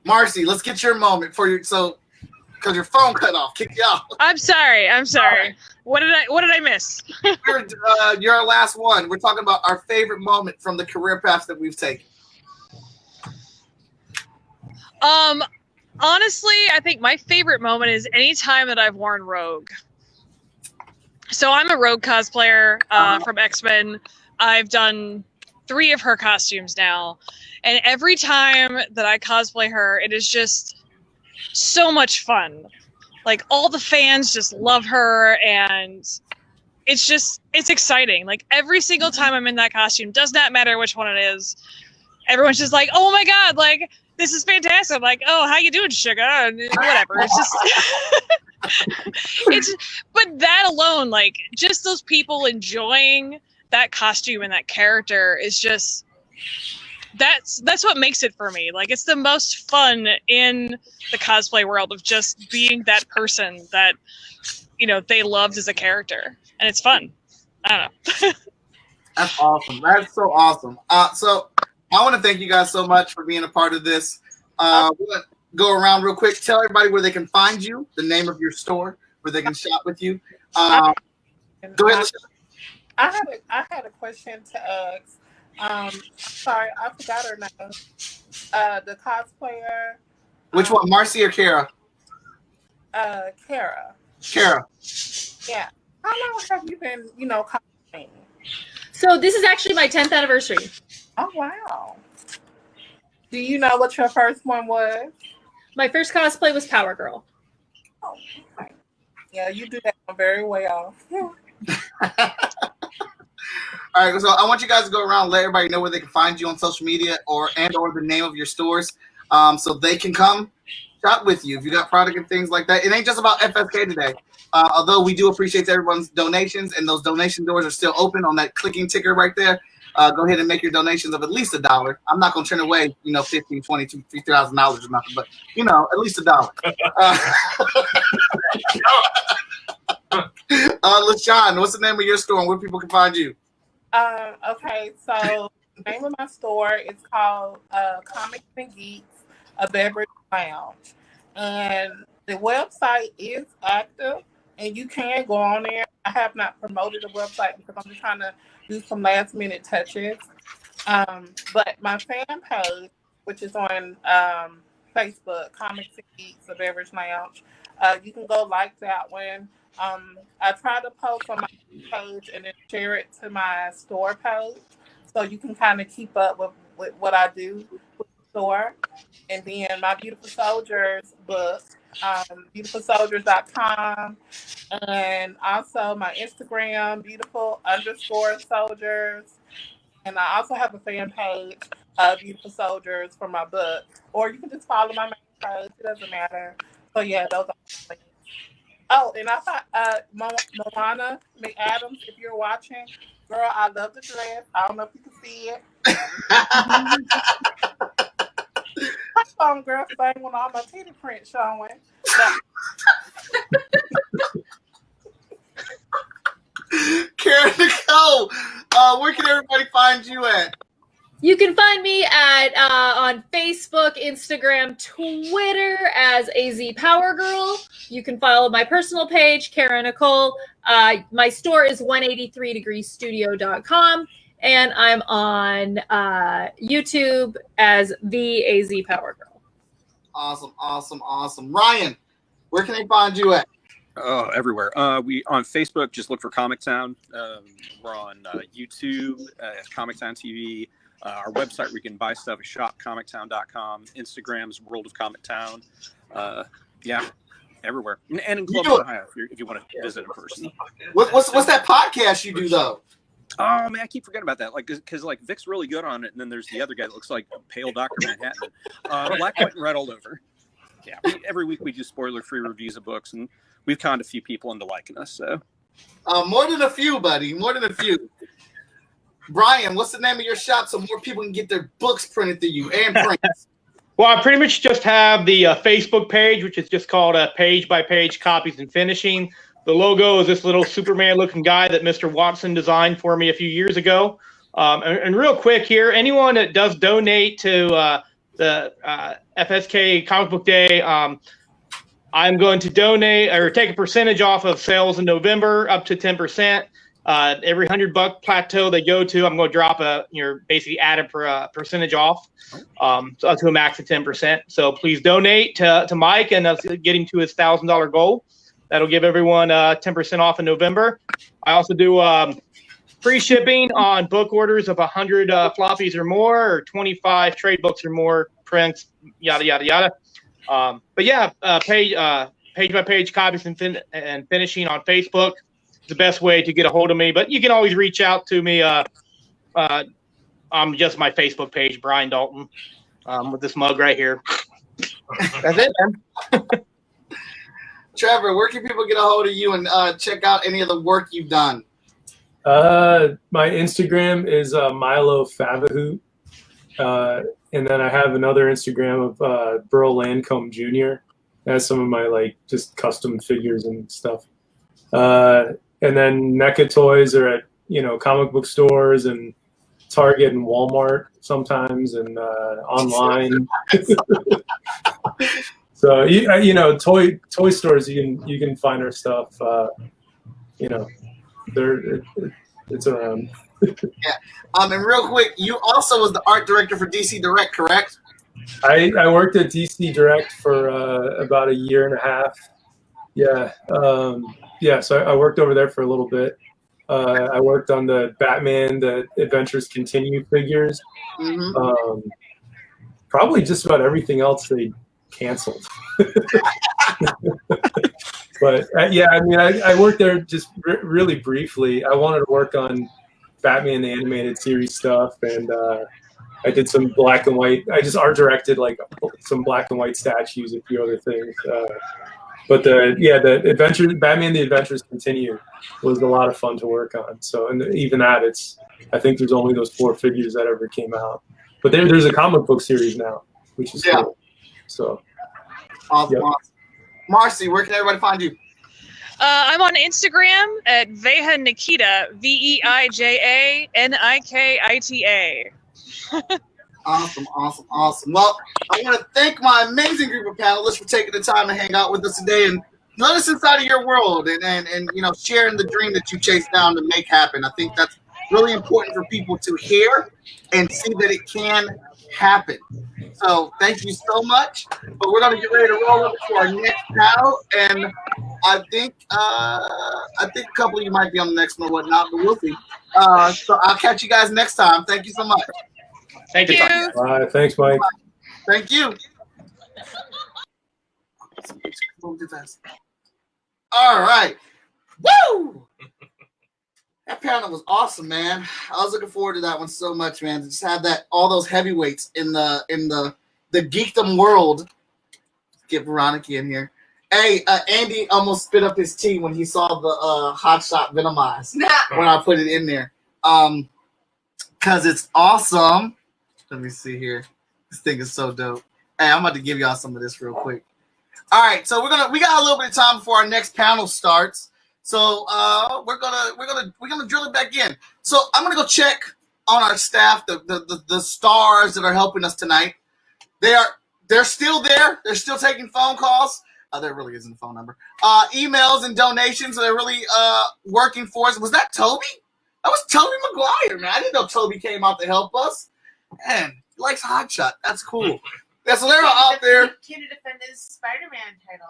[SPEAKER 1] Marcy, let's get your moment because your phone cut off, kicked you off.
[SPEAKER 5] I'm sorry. Right. What did I miss?
[SPEAKER 1] You're our last one. We're talking about our favorite moment from the career paths that we've taken.
[SPEAKER 5] Honestly, I think my favorite moment is any time that I've worn Rogue. So I'm a Rogue cosplayer from X-Men. I've done 3 of her costumes now, and every time that I cosplay her, it is just so much fun. Like, all the fans just love her, and it's exciting. Like, every single time I'm in that costume, does not matter which one it is, everyone's just like, oh my god, like, this is fantastic. I'm like, oh, how you doing, sugar? And whatever. It's just but that alone, like, just those people enjoying that costume and that character is just that's what makes it for me. Like, it's the most fun in the cosplay world of just being that person that, you know, they loved as a character, and it's fun. I don't know.
[SPEAKER 1] That's awesome. That's so awesome. So I want to thank you guys so much for being a part of this. We're gonna go around real quick. Tell everybody where they can find you, the name of your store, where they can shop with you. Go ahead.
[SPEAKER 2] I had a question to ask. Sorry, I forgot her name. The cosplayer.
[SPEAKER 1] Which one, Marcy or Kara?
[SPEAKER 2] Kara.
[SPEAKER 1] Kara.
[SPEAKER 2] Yeah. How long have you been, cosplaying?
[SPEAKER 7] So this is actually my 10th anniversary.
[SPEAKER 2] Oh, wow. Do you know what your first one was?
[SPEAKER 7] My first cosplay was Power Girl.
[SPEAKER 2] Oh, okay. Yeah, you do that one very well. Yeah.
[SPEAKER 1] All right, so I want you guys to go around and let everybody know where they can find you on social media or the name of your stores, so they can come shop with you if you got product and things like that. It ain't just about FSK today. Although we do appreciate everyone's donations, and those donation doors are still open on that clicking ticker right there. Go ahead and make your donations of at least $1. I'm not going to turn away, $15, $20, $3,000 or nothing, but, at least $1. LaShawn, what's the name of your store and where people can find you?
[SPEAKER 2] Okay, so name of my store is called Comics and Geeks, a beverage lounge. And the website is active and you can go on there. I have not promoted the website because I'm just trying to do some last minute touches. But my fan page, which is on Facebook, Comics and Geeks, a beverage lounge, you can go like that one. I try to post on my page and then share it to my store page so you can kind of keep up with what I do with the store. And then my Beautiful Soldiers book, beautifulsoldiers.com, and also my Instagram, beautiful_soldiers. And I also have a fan page, Beautiful Soldiers, for my book. Or you can just follow my main page. It doesn't matter. So yeah, those are my links. Oh, and I thought Moana McAdams, if you're watching, girl, I love the dress. I don't know if you can see it. Come on, girl, staying with all my titty print showing.
[SPEAKER 1] Karen Nicole, where can everybody find you at?
[SPEAKER 7] You can find me at on Facebook, Instagram, Twitter as AZ Power Girl. You can follow my personal page, Karen Nicole. My store is 183degreestudio.com, and I'm on YouTube as the AZ Power Girl.
[SPEAKER 1] Awesome. Ryan, where can they find you at?
[SPEAKER 3] Oh, everywhere. We on Facebook, just look for Comic Town. We're on YouTube, Comic Town TV. Our website, where you can buy stuff, is shopcomictown.com. Instagram's World of Comic Town. Yeah, everywhere. And in Columbus, Ohio, if you want to visit in person.
[SPEAKER 1] What's that podcast you do, though?
[SPEAKER 3] Oh, man, I keep forgetting about that. Like, because Vic's really good on it, and then there's the other guy that looks like a pale Dr. Manhattan. Black, white, and red all over. Yeah, every week we do spoiler-free reviews of books, and we've conned a few people into liking us. So,
[SPEAKER 1] more than a few, buddy. More than a few. Brian, what's the name of your shop so more people can get their books printed through you and prints?
[SPEAKER 4] Well, I pretty much just have the Facebook page, which is just called Page by Page Copies and Finishing. The logo is this little Superman-looking guy that Mr. Watson designed for me a few years ago. And real quick here, anyone that does donate to the FSK Comic Book Day, I'm going to donate or take a percentage off of sales in November, up to 10%. Every $100 plateau they go to, I'm going to drop basically add a percentage off, so up to a max of 10%. So please donate to Mike and us getting to his $1,000 goal. That'll give everyone 10% off in November. I also do free shipping on book orders of 100 floppies or more, or 25 trade books or more, prints, yada yada yada. But yeah, page by page copies and finishing on Facebook. The best way to get a hold of me, but you can always reach out to me. I'm just my Facebook page, Brian Dalton, with this mug right here. That's it, man.
[SPEAKER 1] Trevor, where can people get a hold of you and check out any of the work you've done?
[SPEAKER 6] My Instagram is Milo Favahoot, and then I have another Instagram of Burl Lancome Jr. That's some of my just custom figures and stuff. And then NECA toys are at comic book stores and Target and Walmart sometimes, and online. So toy stores you can find our stuff. It's around.
[SPEAKER 1] Yeah. And real quick, you also was the art director for DC Direct, correct?
[SPEAKER 6] I worked at DC Direct for about a year and a half. Yeah. So I worked over there for a little bit. I worked on the Batman, the Adventures Continue figures.
[SPEAKER 1] Mm-hmm.
[SPEAKER 6] Probably just about everything else they canceled. But I worked there just really briefly. I wanted to work on Batman the Animated Series stuff, and I did some black and white. I just art directed some black and white statues, a few other things. But the Adventures, Batman the Adventures Continue was a lot of fun to work on. So, and even that, I think there's only those 4 figures that ever came out. But there's a comic book series now, which is cool. So,
[SPEAKER 1] awesome. Marcy, where can everybody find you?
[SPEAKER 5] I'm on Instagram at Veja Nikita, VeijaNikita.
[SPEAKER 1] Awesome, awesome, awesome. Well, I want to thank my amazing group of panelists for taking the time to hang out with us today and let us inside of your world and you know, sharing the dream that you chase down to make happen. I think that's really important for people to hear and see that it can happen. So thank you so much. But we're gonna get ready to roll into our next panel, and I think a couple of you might be on the next one or whatnot, but we'll see. So I'll catch you guys next time. Thank you so much.
[SPEAKER 4] Thank you.
[SPEAKER 6] All right, thanks, Mike.
[SPEAKER 1] Thank you. All right. Woo! That panel was awesome, man. I was looking forward to that one so much, man. To just have that all those heavyweights in the geekdom world. Get Veronica in here. Hey, Andy almost spit up his tea when he saw the hot shot Venomized when I put it in there. Cause it's awesome. Let me see here. This thing is so dope. Hey, I'm about to give y'all some of this real quick. All right, so we got a little bit of time before our next panel starts. So we're gonna drill it back in. So I'm gonna go check on our staff, the stars that are helping us tonight. They're still there. They're still taking phone calls. There really isn't a phone number. Emails and donations. So they're really working for us. Was that Toby? That was Toby McGuire, man. I didn't know Toby came out to help us. Man, he likes Hotshot. That's cool. Yeah, so they're out there.
[SPEAKER 8] Can to defend his Spider-Man title.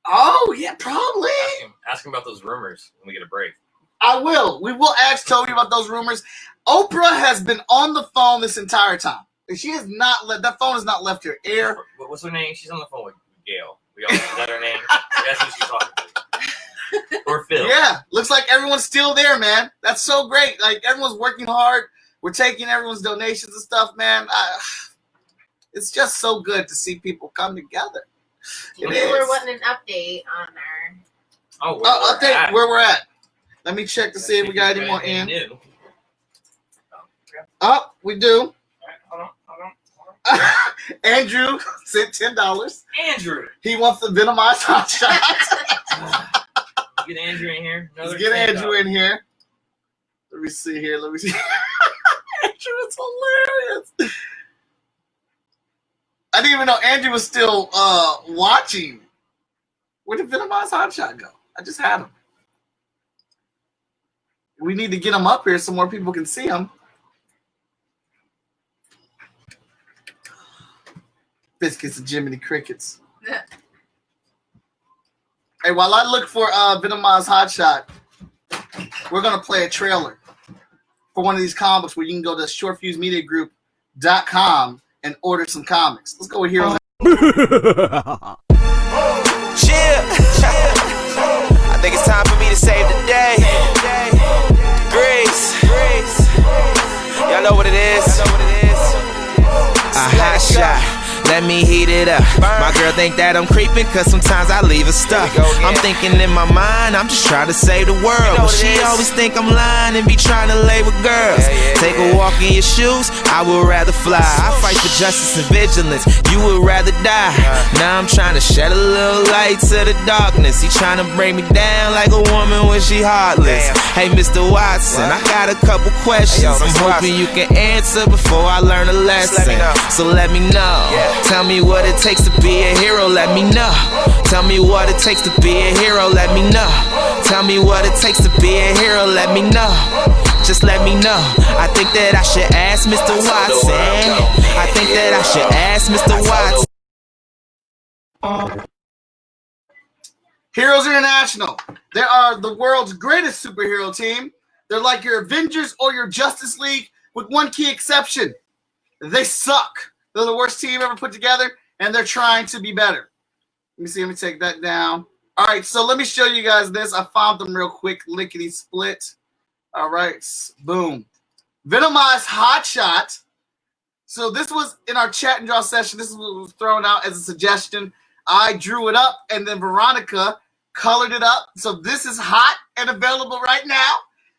[SPEAKER 1] Oh, yeah, probably.
[SPEAKER 9] Ask him about those rumors when we get a break.
[SPEAKER 1] I will. We will ask Toby about those rumors. Oprah has been on the phone this entire time. She has not that phone has not left her air.
[SPEAKER 9] What's her name? She's on the phone with Gail. We all know that her name. That's who she's talking to. Or Phil.
[SPEAKER 1] Yeah, looks like everyone's still there, man. That's so great. Like, everyone's working hard. We're taking everyone's donations and stuff, man. It's just so good to see people come together.
[SPEAKER 8] We were wanting an update on our...
[SPEAKER 1] update where we're at. Let me check to see if we got any more in. Oh, we do.
[SPEAKER 9] Hold on.
[SPEAKER 1] Andrew sent $10.
[SPEAKER 9] Andrew.
[SPEAKER 1] He wants the Venomized hot shot.
[SPEAKER 9] Get Andrew in here.
[SPEAKER 1] Let's get Andrew in here. Let me see here. Andrew is hilarious. I didn't even know Andrew was still watching. Where did Venomized Hotshot go? I just had him. We need to get him up here so more people can see him. Biscuits and Jiminy Crickets. Hey, while I look for Venomized Hotshot, we're going to play a trailer for one of these comics where you can go to shortfusemediagroup.com and order some comics. Let's go here.
[SPEAKER 10] Chill. I think it's time for me to save the day. Grease. Y'all know what it is. A hot shot. Let me heat it up. My girl think that I'm creeping, cause sometimes I leave her stuck. I'm thinking in my mind, I'm just trying to save the world. But she always think I'm lying and be trying to lay with girls. Take a walk in your shoes, I would rather fly. I fight for justice and vigilance, you would rather die. Now I'm trying to shed a little light to the darkness. He trying to bring me down like a woman when she heartless. Hey Mr. Watson, I got a couple questions. I'm hoping you can answer before I learn a lesson. So let me know. Tell me what it takes to be a hero, let me know. Tell me what it takes to be a hero, let me know. Tell me what it takes to be a hero, let me know. Just let me know. I think that I should ask Mr. Watson. I think that I should ask Mr. Watson.
[SPEAKER 1] Heroes International. They are the world's greatest superhero team. They're like your Avengers or your Justice League with one key exception. They suck. They're the worst team ever put together, and they're trying to be better. Let me see. Let me take that down. All right, so let me show you guys this. I found them real quick. Lickety split. All right, boom. Venomized Hotshot. So this was in our chat and draw session. This is what was thrown out as a suggestion. I drew it up, and then Veronica colored it up. So this is hot and available right now.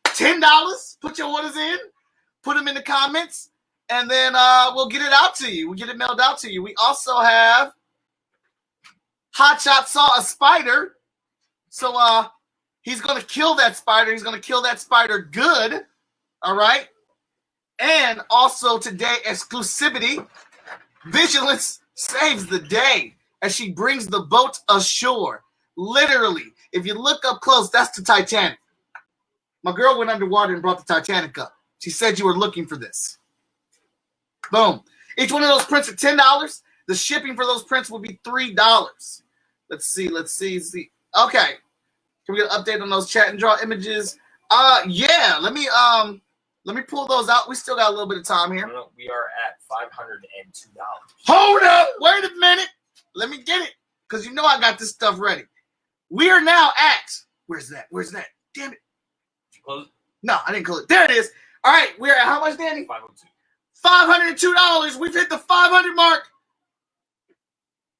[SPEAKER 1] $10. Put your orders in. Put them in the comments. And then we'll get it out to you. We'll get it mailed out to you. We also have Hotshot saw a spider. So he's going to kill that spider. He's going to kill that spider good. All right. And also today, exclusivity, Vigilance saves the day as she brings the boat ashore. Literally, if you look up close, that's the Titanic. My girl went underwater and brought the Titanic up. She said you were looking for this. Boom. Each one of those prints are $10. The shipping for those prints will be $3. Let's see. Okay. Can we get an update on those chat and draw images? Yeah. Let me pull those out. We still got a little bit of time here.
[SPEAKER 9] We are at $502.
[SPEAKER 1] Hold up. Wait a minute. Let me get it. Because you know I got this stuff ready. We are now at, where's that? Damn it.
[SPEAKER 9] Did you close it?
[SPEAKER 1] No, I didn't close it. There it is. All right. We're at how much, Danny? $502. We've hit the 500 mark.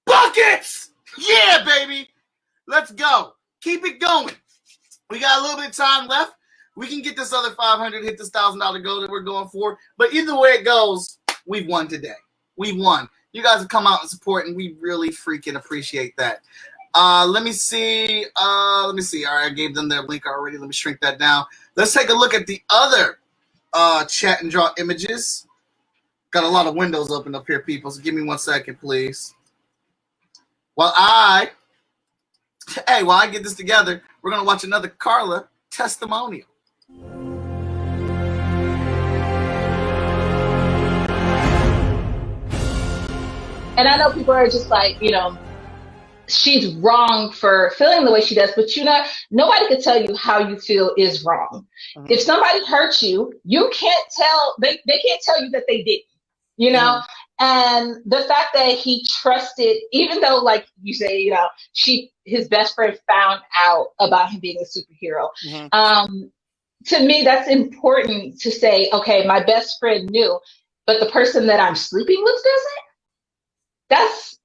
[SPEAKER 1] Buckets! Yeah, baby. Let's go. Keep it going. We got a little bit of time left. We can get this other 500, hit this $1,000 goal that we're going for. But either way it goes, we've won today. We've won. You guys have come out and support, and we really freaking appreciate that. Let me see. All right, I gave them their link already. Let me shrink that down. Let's take a look at the other chat and draw images. Got a lot of windows open up here, people, so give me 1 second, please. While I get this together, we're going to watch another Carla testimonial.
[SPEAKER 11] And I know people are just like, she's wrong for feeling the way she does, but nobody can tell you how you feel is wrong. Mm-hmm. If somebody hurts you, you can't tell, they can't tell you that they didn't, Mm-hmm. And the fact that he trusted, even though, like you say, his best friend found out about him being a superhero. Mm-hmm. To me, that's important to say, okay, my best friend knew, but the person that I'm sleeping with doesn't.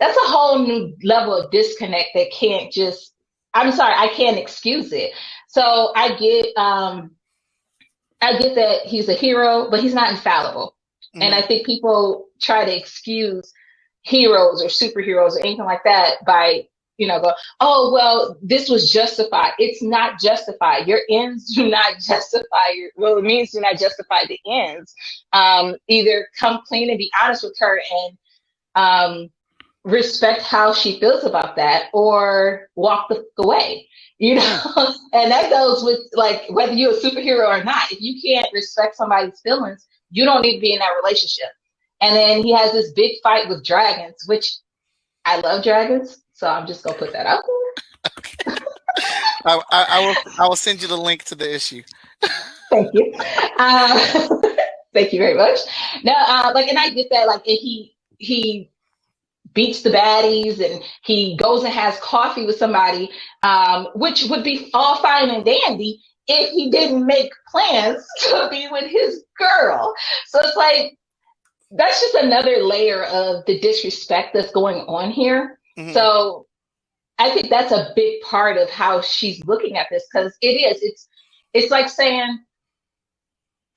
[SPEAKER 11] That's a whole new level of disconnect that can't just, I'm sorry, I can't excuse it. So I get that he's a hero, but he's not infallible. Mm-hmm. And I think people try to excuse heroes or superheroes or anything like that by, go, oh, well, this was justified. It's not justified. Your ends do not justify it means do not justify the ends. Either come clean and be honest with her and respect how she feels about that, or walk the away, and that goes with like whether you're a superhero or not. If you can't respect somebody's feelings, you don't need to be in that relationship. And then he has this big fight with dragons, which I love dragons, so I'm just gonna put that out there.
[SPEAKER 1] Okay. I will send you the link to the issue.
[SPEAKER 11] Thank you. Thank you very much. No, and I get that, and he beats the baddies and he goes and has coffee with somebody, which would be all fine and dandy if he didn't make plans to be with his girl. So it's like, that's just another layer of the disrespect that's going on here. Mm-hmm. So I think that's a big part of how she's looking at this, because it's like saying,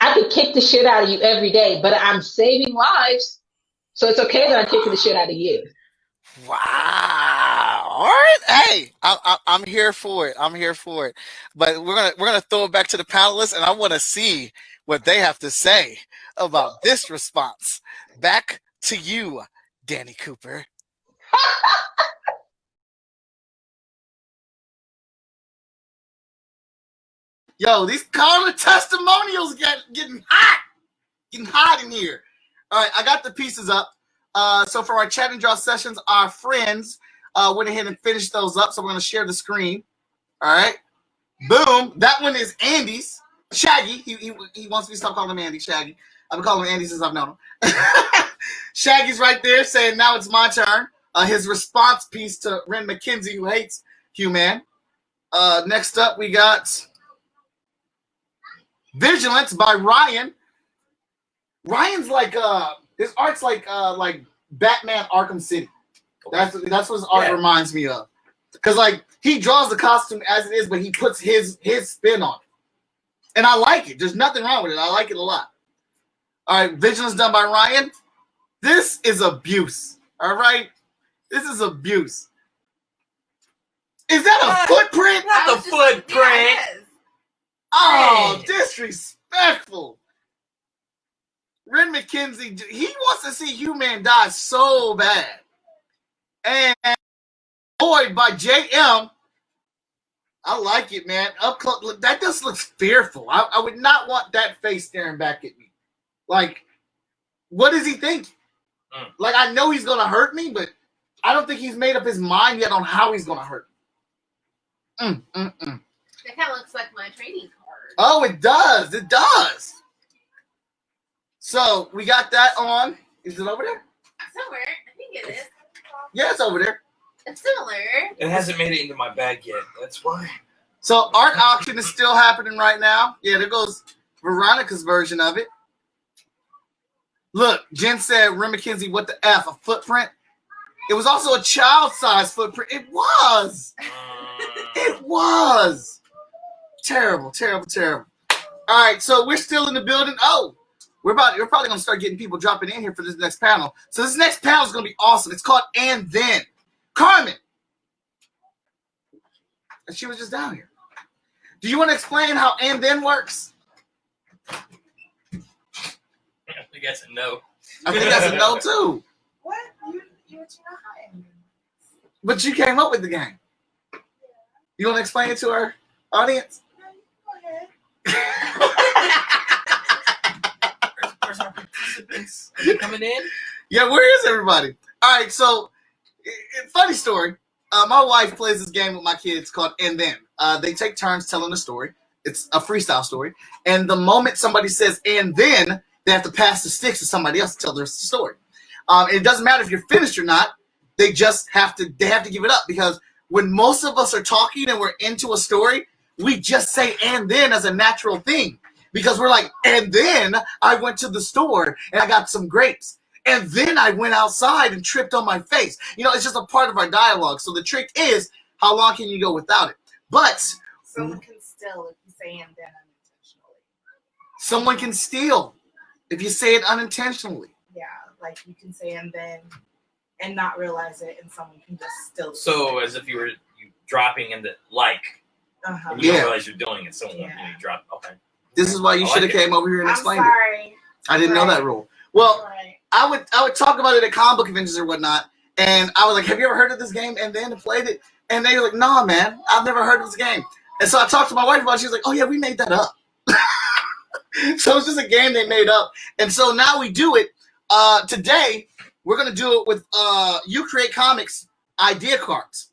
[SPEAKER 11] I could kick the shit out of you every day, but I'm saving lives. So it's okay that I'm kicking the shit out of you.
[SPEAKER 1] Wow! All right, hey, I'm here for it. I'm here for it. But we're gonna throw it back to the panelists, and I want to see what they have to say about this response. Back to you, Danny Cooper. Yo, these Carla testimonials getting hot in here. All right, I got the pieces up. So for our chat and draw sessions, our friends went ahead and finished those up. So we're going to share the screen. All right. Boom. That one is Andy's. Shaggy. He wants me to stop calling him Andy. Shaggy. I've been calling him Andy since I've known him. Shaggy's right there saying, now it's my turn. His response piece to Ren McKenzie, who hates Hugh Man. Next up, we got Vigilance by Ryan. Ryan's like his art's like Batman Arkham City. That's what his art reminds me of. Because he draws the costume as it is, but he puts his spin on it. And I like it. There's nothing wrong with it. I like it a lot. All right, Vigilance done by Ryan. This is abuse. All right? This is abuse. Is that a footprint?
[SPEAKER 9] Not the footprint.
[SPEAKER 1] Oh, disrespectful. Ren McKenzie, he wants to see Human die so bad. And Boyd by JM. I like it, man. Up close, that just looks fearful. I would not want that face staring back at me. Like, what is he thinking? Like, I know he's gonna hurt me, but I don't think he's made up his mind yet on how he's gonna hurt me.
[SPEAKER 8] That kind of looks like my trading card.
[SPEAKER 1] Oh, it does. It does. So we got that on. Is it over there?
[SPEAKER 8] Somewhere. I think it is.
[SPEAKER 1] Yeah, it's over there.
[SPEAKER 8] It's similar.
[SPEAKER 9] It hasn't made it into my bag yet. That's why.
[SPEAKER 1] So art auction is still happening right now. Yeah, there goes Veronica's version of it. Look, Jen said, Ren McKenzie, what the F? A footprint? It was also a child-sized footprint. It was. It was. Terrible, terrible, terrible. All right, so we're still in the building. Oh, we're probably going to start getting people dropping in here for this next panel. So this next panel is going to be awesome. It's called And Then. Carmen. And she was just down here. Do you want to explain how And Then works?
[SPEAKER 9] I think that's a no.
[SPEAKER 1] I think that's a no, too.
[SPEAKER 12] What? You were too high.
[SPEAKER 1] But you came up with the game. You want to explain it to our audience?
[SPEAKER 12] Go ahead.
[SPEAKER 9] Where's our participants? Are they coming in?
[SPEAKER 1] Yeah, where is everybody? All right, so funny story. My wife plays this game with my kids called And Then. They take turns telling a story. It's a freestyle story. And the moment somebody says And Then, they have to pass the sticks to somebody else to tell their story. It doesn't matter if you're finished or not. They just have to give it up, because when most of us are talking and we're into a story, we just say And Then as a natural thing, because we're like, and then I went to the store and I got some grapes. And then I went outside and tripped on my face. You know, it's just a part of our dialogue. So the trick is, how long can you go without it? But
[SPEAKER 12] someone can steal if you say And Then unintentionally.
[SPEAKER 1] Someone can steal if you say it unintentionally.
[SPEAKER 12] Yeah, like you can say And Then and not realize it, and someone can just steal it.
[SPEAKER 9] So as if you were dropping in the like, and you don't realize you're doing it. Someone you drop. Okay.
[SPEAKER 1] This is why you should have came over here and explained it. I didn't know that rule. Well, I would talk about it at comic book conventions or whatnot, and I was like, "Have you ever heard of this game?" And then played it, and they were like, "Nah, man, I've never heard of this game." And so I talked to my wife about it. She was like, "Oh yeah, we made that up." So it's just a game they made up, and so now we do it. Today we're gonna do it with You Create Comics idea cards.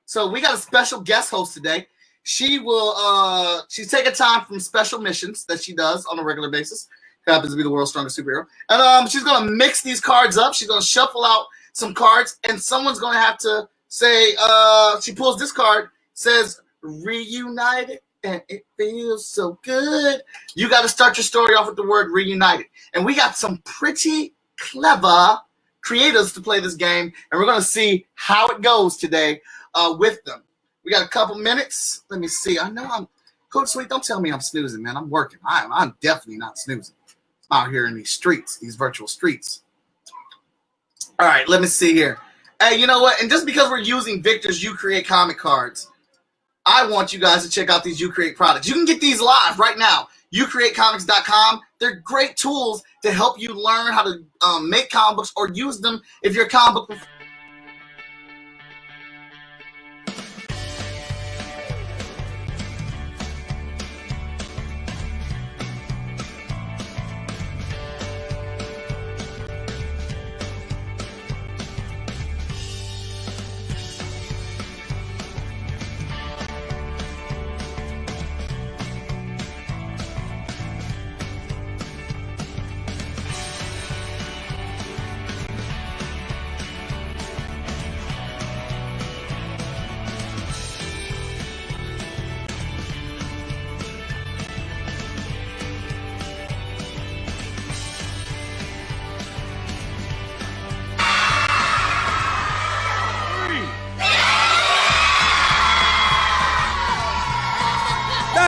[SPEAKER 1] So we got a special guest host today. She will she's taking time from special missions that she does on a regular basis. Happens to be the world's strongest superhero. And she's going to mix these cards up. She's going to shuffle out some cards, and someone's going to have to say, she pulls this card, says, reunited, and it feels so good. You got to start your story off with the word reunited. And we got some pretty clever creators to play this game, and we're going to see how it goes today with them. We got a couple minutes. Let me see. I know I'm Coach Sweet. Don't tell me I'm snoozing, man. I'm working. I'm definitely not snoozing out here in these streets, these virtual streets. All right, let me see here. Hey, you know what? And just because we're using Victor's You Create comic cards, I want you guys to check out these You Create products. You can get these live right now. YouCreateComics.com. They're great tools to help you learn how to make comic books or use them if you're a comic book.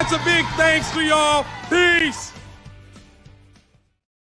[SPEAKER 13] That's a big thanks to y'all. Peace.